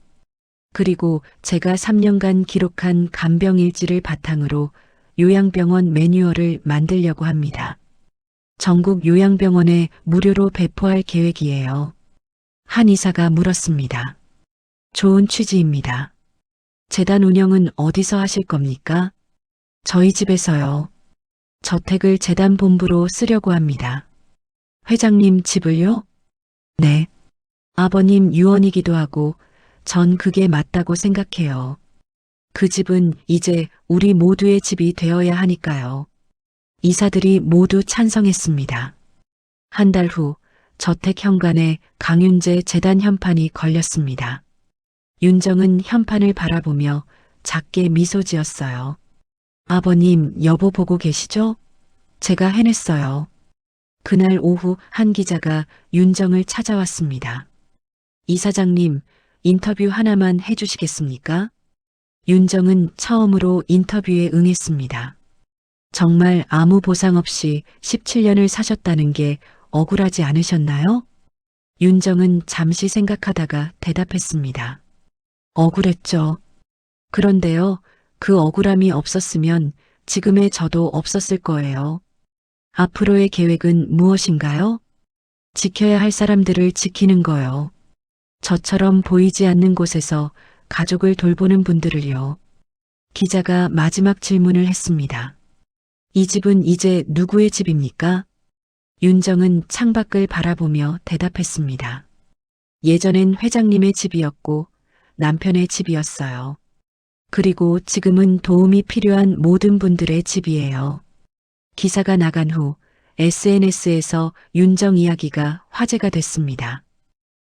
그리고 제가 3년간 기록한 간병일지를 바탕으로 요양병원 매뉴얼을 만들려고 합니다. 전국 요양병원에 무료로 배포할 계획이에요. 한 이사가 물었습니다. 좋은 취지입니다. 재단 운영은 어디서 하실 겁니까? 저희 집에서요. 저택을 재단 본부로 쓰려고 합니다. 회장님 집을요? 네. 아버님 유언이기도 하고 전 그게 맞다고 생각해요. 그 집은 이제 우리 모두의 집이 되어야 하니까요. 이사들이 모두 찬성했습니다. 한 달 후 저택 현관에 강윤재 재단 현판이 걸렸습니다. 윤정은 현판을 바라보며 작게 미소 지었어요. 아버님, 여보 보고 계시죠? 제가 해냈어요. 그날 오후 한 기자가 윤정을 찾아왔습니다. 이사장님, 인터뷰 하나만 해주시겠습니까? 윤정은 처음으로 인터뷰에 응했습니다. 정말 아무 보상 없이 17년을 사셨다는 게 억울하지 않으셨나요? 윤정은 잠시 생각하다가 대답했습니다. 억울했죠. 그런데요, 그 억울함이 없었으면 지금의 저도 없었을 거예요. 앞으로의 계획은 무엇인가요? 지켜야 할 사람들을 지키는 거요. 저처럼 보이지 않는 곳에서 가족을 돌보는 분들을요. 기자가 마지막 질문을 했습니다. 이 집은 이제 누구의 집입니까? 윤정은 창밖을 바라보며 대답했습니다. 예전엔 회장님의 집이었고 남편의 집이었어요. 그리고 지금은 도움이 필요한 모든 분들의 집이에요. 기사가 나간 후 SNS에서 윤정 이야기가 화제가 됐습니다.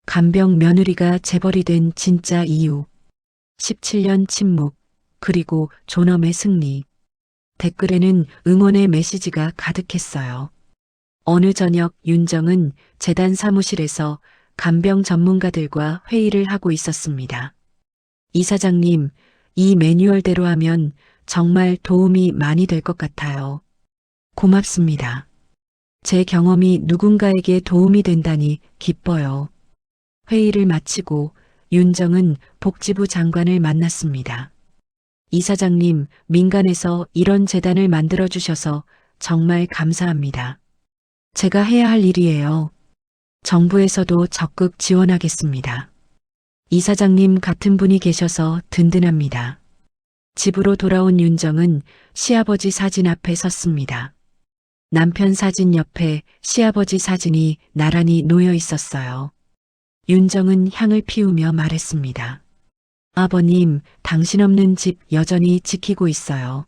간병 며느리가 재벌이 된 진짜 이유. 17년 침묵, 그리고 존엄의 승리. 댓글에는 응원의 메시지가 가득했어요. 어느 저녁 윤정은 재단 사무실에서 간병 전문가들과 회의를 하고 있었습니다. 이사장님, 이 매뉴얼대로 하면 정말 도움이 많이 될 것 같아요. 고맙습니다. 제 경험이 누군가에게 도움이 된다니 기뻐요. 회의를 마치고 윤정은 복지부 장관을 만났습니다. 이사장님, 민간에서 이런 재단을 만들어 주셔서 정말 감사합니다. 제가 해야 할 일이에요. 정부에서도 적극 지원하겠습니다. 이사장님 같은 분이 계셔서 든든합니다. 집으로 돌아온 윤정은 시아버지 사진 앞에 섰습니다. 남편 사진 옆에 시아버지 사진이 나란히 놓여 있었어요. 윤정은 향을 피우며 말했습니다. 아버님, 당신 없는 집 여전히 지키고 있어요.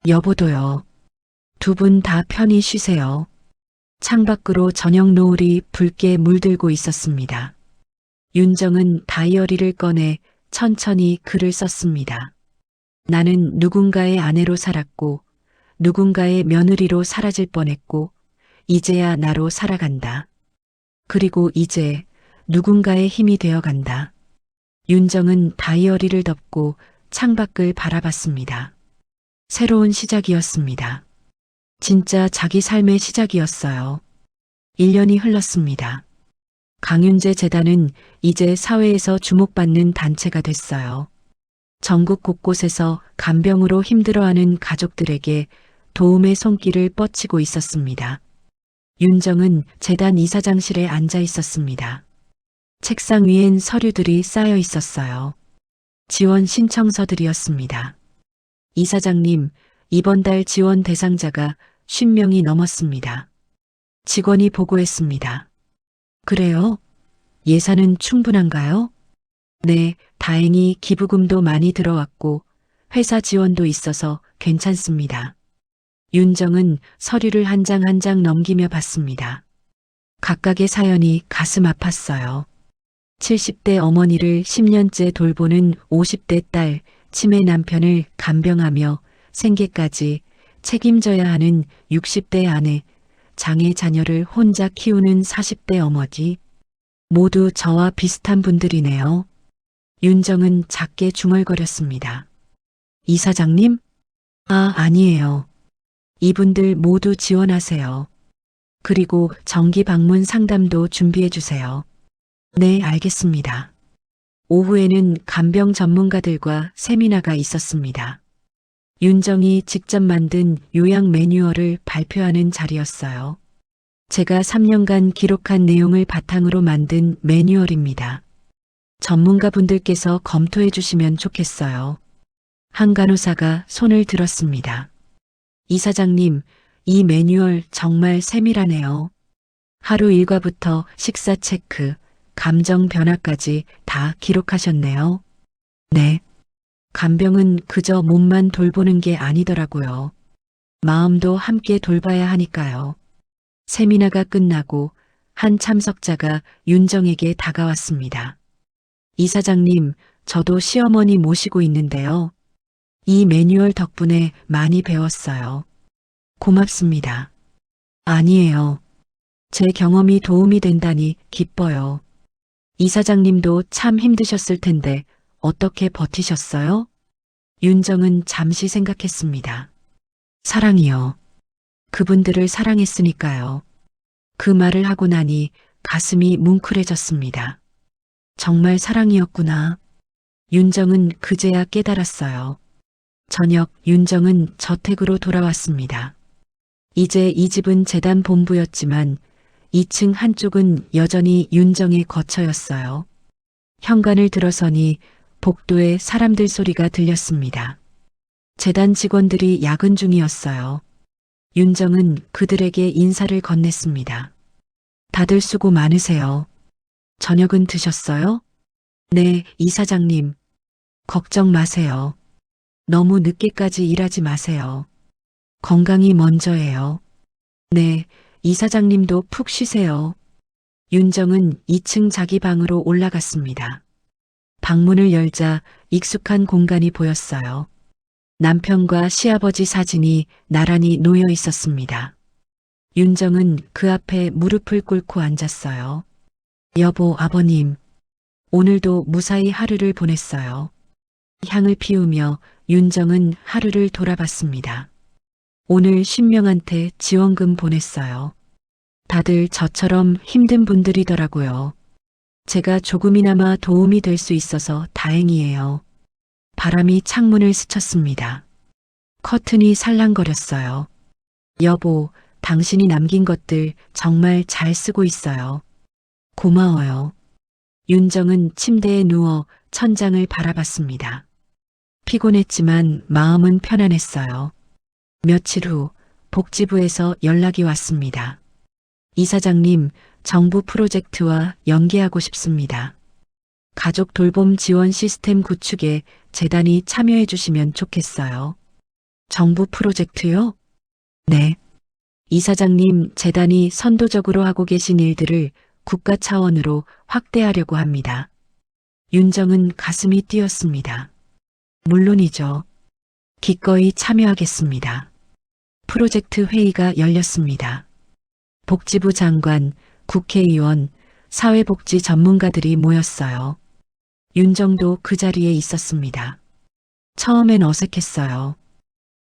여보도요. 두 분 다 편히 쉬세요. 창밖으로 저녁 노을이 붉게 물들고 있었습니다. 윤정은 다이어리를 꺼내 천천히 글을 썼습니다. 나는 누군가의 아내로 살았고, 누군가의 며느리로 사라질 뻔했고, 이제야 나로 살아간다. 그리고 이제 누군가의 힘이 되어간다. 윤정은 다이어리를 덮고 창밖을 바라봤습니다. 새로운 시작이었습니다. 진짜 자기 삶의 시작이었어요. 1년이 흘렀습니다. 강윤재 재단은 이제 사회에서 주목받는 단체가 됐어요. 전국 곳곳에서 간병으로 힘들어하는 가족들에게 도움의 손길을 뻗치고 있었습니다. 윤정은 재단 이사장실에 앉아 있었습니다. 책상 위엔 서류들이 쌓여 있었어요. 지원 신청서들이었습니다. 이사장님, 이번 달 지원 대상자가 50명이 넘었습니다. 직원이 보고했습니다. 그래요? 예산은 충분한가요? 네, 다행히 기부금도 많이 들어왔고 회사 지원도 있어서 괜찮습니다. 윤정은 서류를 한 장 한 장 넘기며 봤습니다. 각각의 사연이 가슴 아팠어요. 70대 어머니를 10년째 돌보는 50대 딸, 치매 남편을 간병하며 생계까지 책임져야 하는 60대 아내, 장애 자녀를 혼자 키우는 40대 어머니. 모두 저와 비슷한 분들이네요. 윤정은 작게 중얼거렸습니다. 이사장님? 아니에요. 이분들 모두 지원하세요. 그리고 정기 방문 상담도 준비해 주세요. 네, 알겠습니다. 오후에는 간병 전문가들과 세미나가 있었습니다. 윤정이 직접 만든 요약 매뉴얼을 발표하는 자리였어요. 제가 3년간 기록한 내용을 바탕으로 만든 매뉴얼입니다. 전문가분들께서 검토해 주시면 좋겠어요. 한 간호사가 손을 들었습니다. 이사장님, 이 매뉴얼 정말 세밀하네요. 하루 일과부터 식사 체크, 감정 변화까지 다 기록하셨네요. 네. 간병은 그저 몸만 돌보는 게 아니더라고요. 마음도 함께 돌봐야 하니까요. 세미나가 끝나고 한 참석자가 윤정에게 다가왔습니다. 이사장님, 저도 시어머니 모시고 있는데요. 이 매뉴얼 덕분에 많이 배웠어요. 고맙습니다. 아니에요. 제 경험이 도움이 된다니 기뻐요. 이사장님도 참 힘드셨을 텐데 어떻게 버티셨어요? 윤정은 잠시 생각했습니다. 사랑이요. 그분들을 사랑했으니까요. 그 말을 하고 나니 가슴이 뭉클해졌습니다. 정말 사랑이었구나. 윤정은 그제야 깨달았어요. 저녁 윤정은 저택으로 돌아왔습니다. 이제 이 집은 재단 본부였지만 2층 한쪽은 여전히 윤정의 거처였어요. 현관을 들어서니 복도에 사람들 소리가 들렸습니다. 재단 직원들이 야근 중이었어요. 윤정은 그들에게 인사를 건넸습니다. 다들 수고 많으세요. 저녁은 드셨어요? 네, 이사장님. 걱정 마세요. 너무 늦게까지 일하지 마세요. 건강이 먼저예요. 네, 이사장님도 푹 쉬세요. 윤정은 2층 자기 방으로 올라갔습니다. 방문을 열자 익숙한 공간이 보였어요. 남편과 시아버지 사진이 나란히 놓여 있었습니다. 윤정은 그 앞에 무릎을 꿇고 앉았어요. 여보, 아버님, 오늘도 무사히 하루를 보냈어요. 향을 피우며 윤정은 하루를 돌아봤습니다. 오늘 10명한테 지원금 보냈어요. 다들 저처럼 힘든 분들이더라고요. 제가 조금이나마 도움이 될 수 있어서 다행이에요. 바람이 창문을 스쳤습니다. 커튼이 살랑거렸어요. 여보, 당신이 남긴 것들 정말 잘 쓰고 있어요. 고마워요. 윤정은 침대에 누워 천장을 바라봤습니다. 피곤했지만 마음은 편안했어요. 며칠 후 복지부에서 연락이 왔습니다. 이사장님, 정부 프로젝트와 연계하고 싶습니다. 가족 돌봄 지원 시스템 구축에 재단이 참여해 주시면 좋겠어요. 정부 프로젝트요? 네. 이사장님, 재단이 선도적으로 하고 계신 일들을 국가 차원으로 확대하려고 합니다. 윤정은 가슴이 뛰었습니다. 물론이죠. 기꺼이 참여하겠습니다. 프로젝트 회의가 열렸습니다. 복지부 장관, 국회의원, 사회복지 전문가들이 모였어요. 윤정도 그 자리에 있었습니다. 처음엔 어색했어요.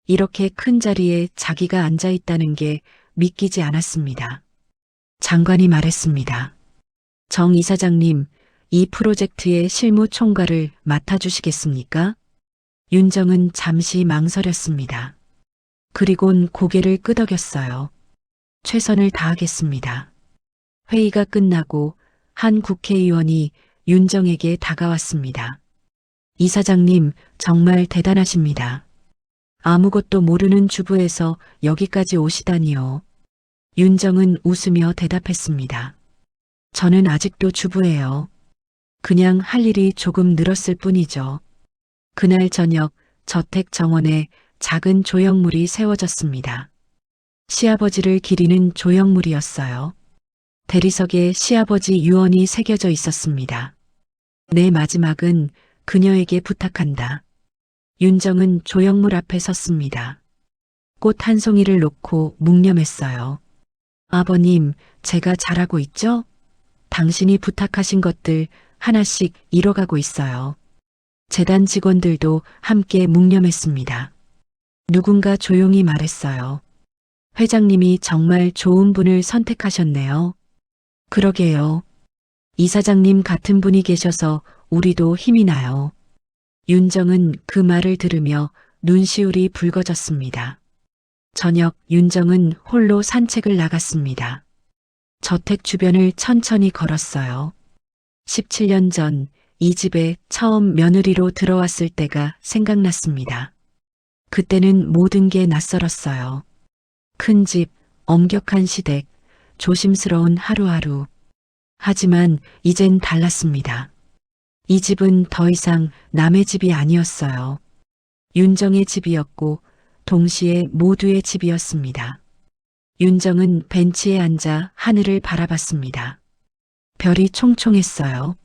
이렇게 큰 자리에 자기가 앉아 있다는 게 믿기지 않았습니다. 장관이 말했습니다. 정 이사장님, 이 프로젝트의 실무 총괄을 맡아주시겠습니까? 윤정은 잠시 망설였습니다. 그리곤 고개를 끄덕였어요. 최선을 다하겠습니다. 회의가 끝나고 한 국회의원이 윤정에게 다가왔습니다. 이사장님, 정말 대단하십니다. 아무것도 모르는 주부에서 여기까지 오시다니요. 윤정은 웃으며 대답했습니다. 저는 아직도 주부예요. 그냥 할 일이 조금 늘었을 뿐이죠. 그날 저녁 저택 정원에 작은 조형물이 세워졌습니다. 시아버지를 기리는 조형물이었어요. 대리석에 시아버지 유언이 새겨져 있었습니다. 내 마지막은 그녀에게 부탁한다. 윤정은 조형물 앞에 섰습니다. 꽃 한 송이를 놓고 묵념했어요. 아버님, 제가 잘하고 있죠? 당신이 부탁하신 것들 하나씩 이뤄가고 있어요. 재단 직원들도 함께 묵념했습니다. 누군가 조용히 말했어요. 회장님이 정말 좋은 분을 선택하셨네요. 그러게요. 이사장님 같은 분이 계셔서 우리도 힘이 나요. 윤정은 그 말을 들으며 눈시울이 붉어졌습니다. 저녁 윤정은 홀로 산책을 나갔습니다. 저택 주변을 천천히 걸었어요. 17년 전 이 집에 처음 며느리로 들어왔을 때가 생각났습니다. 그때는 모든 게 낯설었어요. 큰 집, 엄격한 시댁, 조심스러운 하루하루. 하지만 이젠 달랐습니다. 이 집은 더 이상 남의 집이 아니었어요. 윤정의 집이었고 동시에 모두의 집이었습니다. 윤정은 벤치에 앉아 하늘을 바라봤습니다. 별이 총총했어요.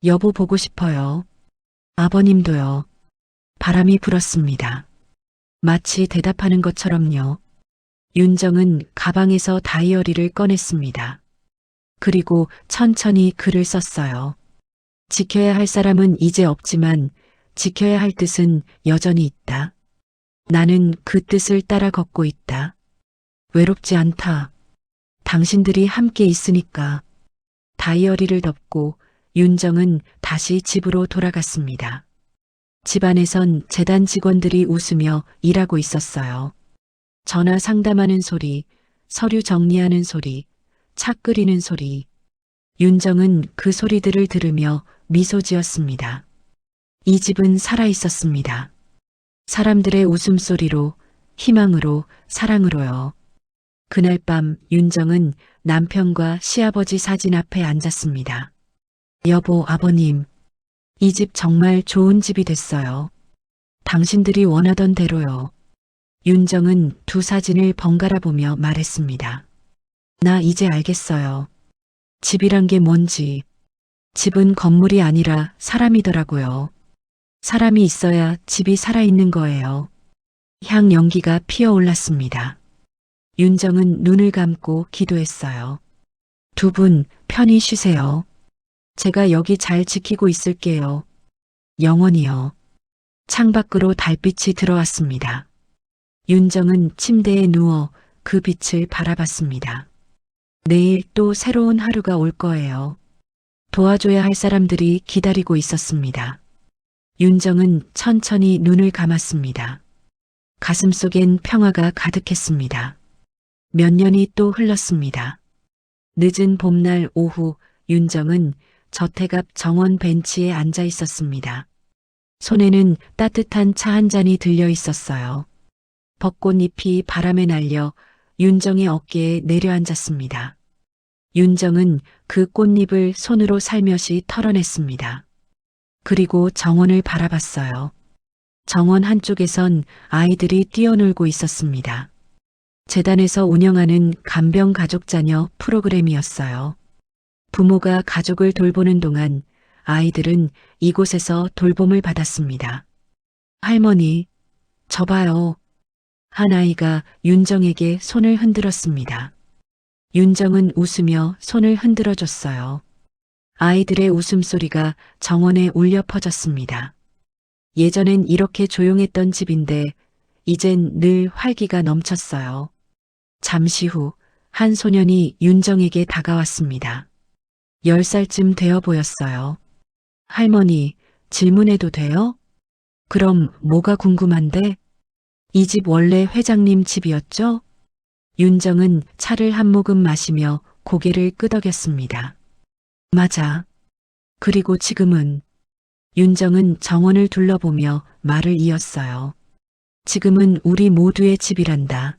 여보 보고 싶어요. 아버님도요. 바람이 불었습니다. 마치 대답하는 것처럼요. 윤정은 가방에서 다이어리를 꺼냈습니다. 그리고 천천히 글을 썼어요. 지켜야 할 사람은 이제 없지만 지켜야 할 뜻은 여전히 있다. 나는 그 뜻을 따라 걷고 있다. 외롭지 않다. 당신들이 함께 있으니까. 다이어리를 덮고 윤정은 다시 집으로 돌아갔습니다. 집안에선 재단 직원들이 웃으며 일하고 있었어요. 전화 상담하는 소리, 서류 정리하는 소리, 차 끓이는 소리. 윤정은 그 소리들을 들으며 미소 지었습니다. 이 집은 살아 있었습니다. 사람들의 웃음소리로, 희망으로, 사랑으로요. 그날 밤 윤정은 남편과 시아버지 사진 앞에 앉았습니다. 여보, 아버님, 이 집 정말 좋은 집이 됐어요. 당신들이 원하던 대로요. 윤정은 두 사진을 번갈아 보며 말했습니다. 나 이제 알겠어요. 집이란 게 뭔지. 집은 건물이 아니라 사람이더라고요. 사람이 있어야 집이 살아있는 거예요. 향 연기가 피어올랐습니다. 윤정은 눈을 감고 기도했어요. 두 분 편히 쉬세요. 제가 여기 잘 지키고 있을게요. 영원히요. 창밖으로 달빛이 들어왔습니다. 윤정은 침대에 누워 그 빛을 바라봤습니다. 내일 또 새로운 하루가 올 거예요. 도와줘야 할 사람들이 기다리고 있었습니다. 윤정은 천천히 눈을 감았습니다. 가슴속엔 평화가 가득했습니다. 몇 년이 또 흘렀습니다. 늦은 봄날 오후 윤정은 저택 앞 정원 벤치에 앉아 있었습니다. 손에는 따뜻한 차 한 잔이 들려 있었어요. 벚꽃잎이 바람에 날려 윤정의 어깨에 내려앉았습니다. 윤정은 그 꽃잎을 손으로 살며시 털어냈습니다. 그리고 정원을 바라봤어요. 정원 한쪽에선 아이들이 뛰어놀고 있었습니다. 재단에서 운영하는 간병 가족 자녀 프로그램이었어요. 부모가 가족을 돌보는 동안 아이들은 이곳에서 돌봄을 받았습니다. 할머니, 저 봐요. 한 아이가 윤정에게 손을 흔들었습니다. 윤정은 웃으며 손을 흔들어 줬어요. 아이들의 웃음소리가 정원에 울려 퍼졌습니다. 예전엔 이렇게 조용했던 집인데 이젠 늘 활기가 넘쳤어요. 잠시 후 한 소년이 윤정에게 다가왔습니다. 10살쯤 되어 보였어요. 할머니, 질문해도 돼요? 그럼 뭐가 궁금한데? 이 집 원래 회장님 집이었죠? 윤정은 차를 한 모금 마시며 고개를 끄덕였습니다. 맞아. 그리고 지금은? 윤정은 정원을 둘러보며 말을 이었어요. 지금은 우리 모두의 집이란다.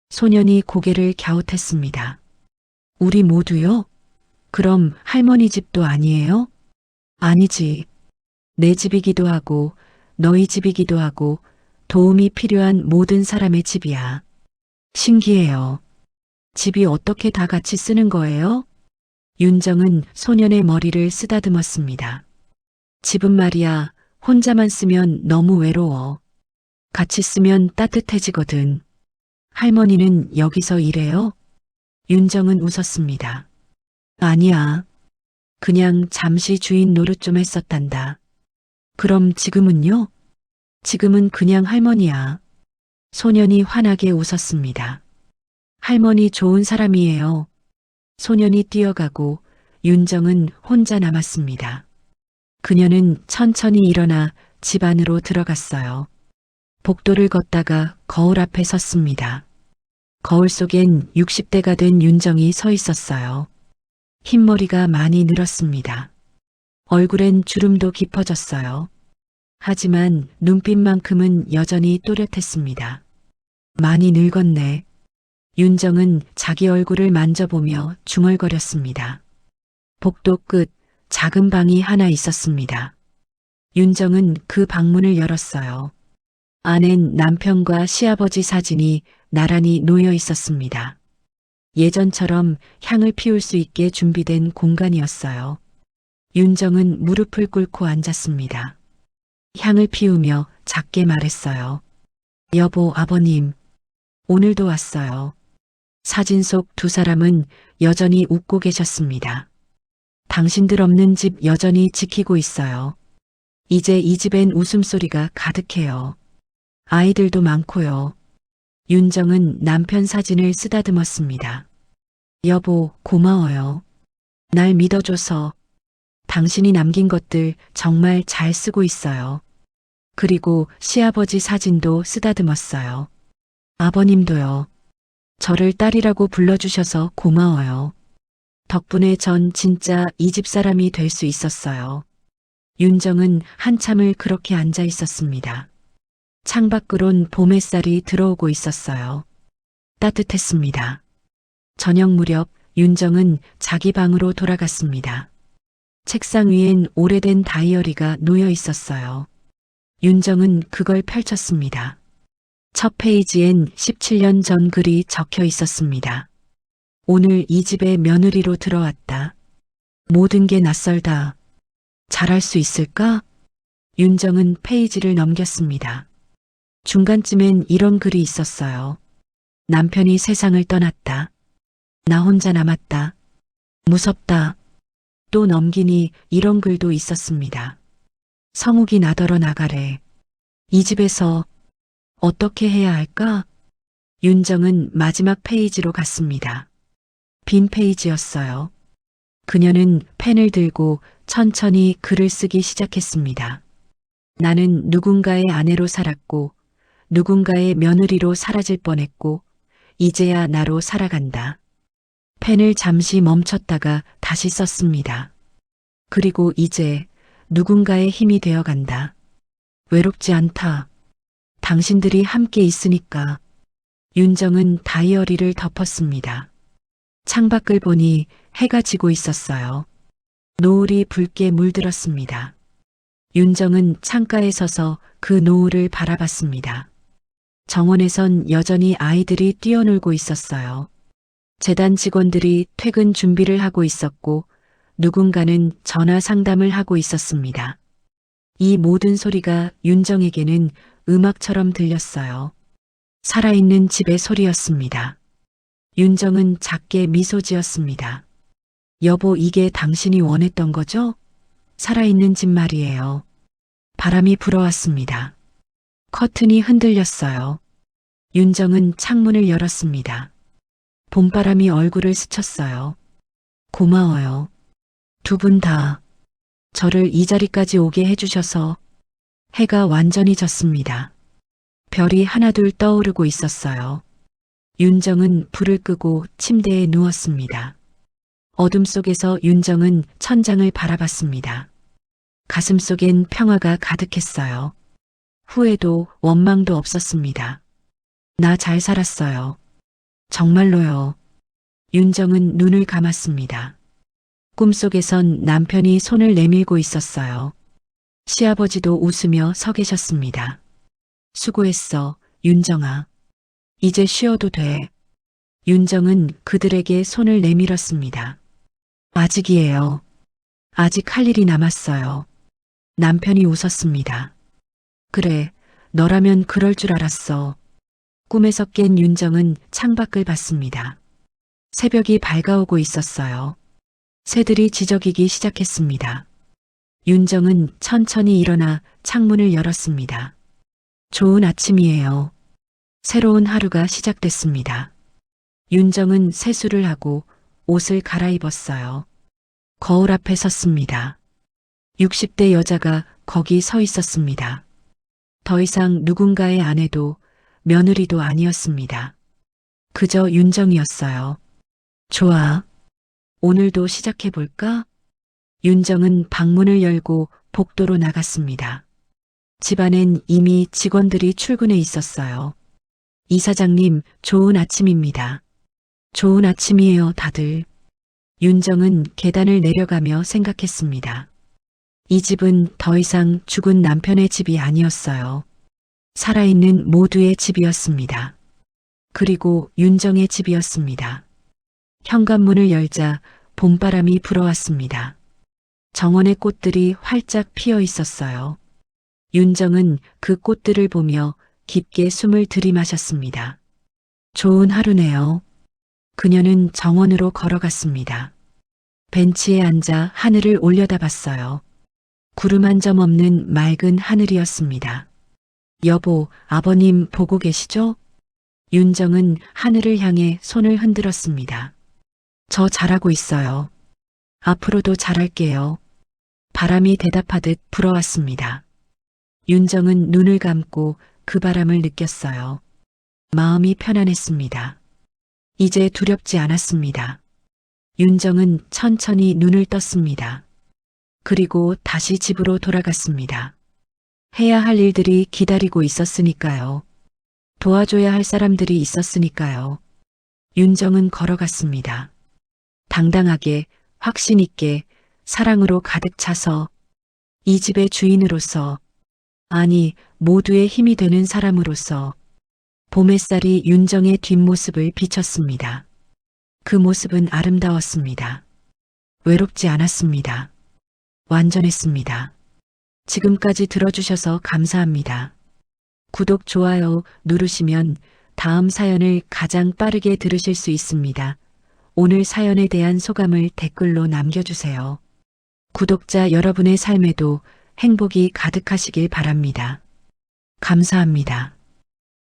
소년이 고개를 갸웃했습니다. 우리 모두요? 그럼 할머니 집도 아니에요? 아니지. 내 집이기도 하고 너희 집이기도 하고 도움이 필요한 모든 사람의 집이야. 신기해요. 집이 어떻게 다 같이 쓰는 거예요? 윤정은 소년의 머리를 쓰다듬었습니다. 집은 말이야, 혼자만 쓰면 너무 외로워. 같이 쓰면 따뜻해지거든. 할머니는 여기서 일해요? 윤정은 웃었습니다. 아니야. 그냥 잠시 주인 노릇 좀 했었단다. 그럼 지금은요? 지금은 그냥 할머니야. 소년이 환하게 웃었습니다. 할머니 좋은 사람이에요. 소년이 뛰어가고 윤정은 혼자 남았습니다. 그녀는 천천히 일어나 집 안으로 들어갔어요. 복도를 걷다가 거울 앞에 섰습니다. 거울 속엔 60대가 된 윤정이 서 있었어요. 흰머리가 많이 늘었습니다. 얼굴엔 주름도 깊어졌어요. 하지만 눈빛만큼은 여전히 또렷했습니다. 많이 늙었네. 윤정은 자기 얼굴을 만져보며 중얼거렸습니다. 복도 끝 작은 방이 하나 있었습니다. 윤정은 그 방문을 열었어요. 안엔 남편과 시아버지 사진이 나란히 놓여 있었습니다. 예전처럼 향을 피울 수 있게 준비된 공간이었어요. 윤정은 무릎을 꿇고 앉았습니다. 향을 피우며 작게 말했어요. 여보, 아버님, 오늘도 왔어요. 사진 속 두 사람은 여전히 웃고 계셨습니다. 당신들 없는 집 여전히 지키고 있어요. 이제 이 집엔 웃음소리가 가득해요. 아이들도 많고요. 윤정은 남편 사진을 쓰다듬었습니다. 여보, 고마워요. 날 믿어줘서. 당신이 남긴 것들 정말 잘 쓰고 있어요. 그리고 시아버지 사진도 쓰다듬었어요. 아버님도요. 저를 딸이라고 불러주셔서 고마워요. 덕분에 전 진짜 이 집 사람이 될 수 있었어요. 윤정은 한참을 그렇게 앉아 있었습니다. 창밖으론 봄 햇살이 들어오고 있었어요. 따뜻했습니다. 저녁 무렵 윤정은 자기 방으로 돌아갔습니다. 책상 위엔 오래된 다이어리가 놓여 있었어요. 윤정은 그걸 펼쳤습니다. 첫 페이지엔 17년 전 글이 적혀 있었습니다. 오늘 이 집에 며느리로 들어왔다. 모든 게 낯설다. 잘할 수 있을까? 윤정은 페이지를 넘겼습니다. 중간쯤엔 이런 글이 있었어요. 남편이 세상을 떠났다. 나 혼자 남았다. 무섭다. 또 넘기니 이런 글도 있었습니다. 성욱이 나더러 나가래. 이 집에서 어떻게 해야 할까? 윤정은 마지막 페이지로 갔습니다. 빈 페이지였어요. 그녀는 펜을 들고 천천히 글을 쓰기 시작했습니다. 나는 누군가의 아내로 살았고 누군가의 며느리로 사라질 뻔했고 이제야 나로 살아간다. 펜을 잠시 멈췄다가 다시 썼습니다. 그리고 이제 누군가의 힘이 되어간다. 외롭지 않다. 당신들이 함께 있으니까. 윤정은 다이어리를 덮었습니다. 창밖을 보니 해가 지고 있었어요. 노을이 붉게 물들었습니다. 윤정은 창가에 서서 그 노을을 바라봤습니다. 정원에선 여전히 아이들이 뛰어놀고 있었어요. 재단 직원들이 퇴근 준비를 하고 있었고 누군가는 전화 상담을 하고 있었습니다. 이 모든 소리가 윤정에게는 음악처럼 들렸어요. 살아있는 집의 소리였습니다. 윤정은 작게 미소 지었습니다. 여보, 이게 당신이 원했던 거죠? 살아있는 집 말이에요. 바람이 불어왔습니다. 커튼이 흔들렸어요. 윤정은 창문을 열었습니다. 봄바람이 얼굴을 스쳤어요. 고마워요. 두 분 다 저를 이 자리까지 오게 해주셔서. 해가 완전히 졌습니다. 별이 하나둘 떠오르고 있었어요. 윤정은 불을 끄고 침대에 누웠습니다. 어둠 속에서 윤정은 천장을 바라봤습니다. 가슴 속엔 평화가 가득했어요. 후회도 원망도 없었습니다. 나 잘 살았어요. 정말로요. 윤정은 눈을 감았습니다. 꿈속에선 남편이 손을 내밀고 있었어요. 시아버지도 웃으며 서 계셨습니다. 수고했어, 윤정아. 이제 쉬어도 돼. 윤정은 그들에게 손을 내밀었습니다. 아직이에요. 아직 할 일이 남았어요. 남편이 웃었습니다. 그래, 너라면 그럴 줄 알았어. 꿈에서 깬 윤정은 창밖을 봤습니다. 새벽이 밝아오고 있었어요. 새들이 지저귀기 시작했습니다. 윤정은 천천히 일어나 창문을 열었습니다. 좋은 아침이에요. 새로운 하루가 시작됐습니다. 윤정은 세수를 하고 옷을 갈아입었어요. 거울 앞에 섰습니다. 60대 여자가 거기 서 있었습니다. 더 이상 누군가의 아내도 며느리도 아니었습니다. 그저 윤정이었어요. 좋아. 오늘도 시작해볼까? 윤정은 방문을 열고 복도로 나갔습니다. 집안엔 이미 직원들이 출근해 있었어요. 이사장님, 좋은 아침입니다. 좋은 아침이에요, 다들. 윤정은 계단을 내려가며 생각했습니다. 이 집은 더 이상 죽은 남편의 집이 아니었어요. 살아있는 모두의 집이었습니다. 그리고 윤정의 집이었습니다. 현관문을 열자 봄바람이 불어왔습니다. 정원의 꽃들이 활짝 피어 있었어요. 윤정은 그 꽃들을 보며 깊게 숨을 들이마셨습니다. 좋은 하루네요. 그녀는 정원으로 걸어갔습니다. 벤치에 앉아 하늘을 올려다봤어요. 구름 한 점 없는 맑은 하늘이었습니다. 여보, 아버님 보고 계시죠? 윤정은 하늘을 향해 손을 흔들었습니다. 저 잘하고 있어요. 앞으로도 잘할게요. 바람이 대답하듯 불어왔습니다. 윤정은 눈을 감고 그 바람을 느꼈어요. 마음이 편안했습니다. 이제 두렵지 않았습니다. 윤정은 천천히 눈을 떴습니다. 그리고 다시 집으로 돌아갔습니다. 해야 할 일들이 기다리고 있었으니까요. 도와줘야 할 사람들이 있었으니까요. 윤정은 걸어갔습니다. 당당하게, 확신 있게, 사랑으로 가득 차서 이 집의 주인으로서, 아니, 모두의 힘이 되는 사람으로서 봄 햇살이 윤정의 뒷모습을 비쳤습니다. 그 모습은 아름다웠습니다. 외롭지 않았습니다. 완전했습니다. 지금까지 들어주셔서 감사합니다. 구독, 좋아요 누르시면 다음 사연을 가장 빠르게 들으실 수 있습니다. 오늘 사연에 대한 소감을 댓글로 남겨주세요. 구독자 여러분의 삶에도 행복이 가득하시길 바랍니다. 감사합니다.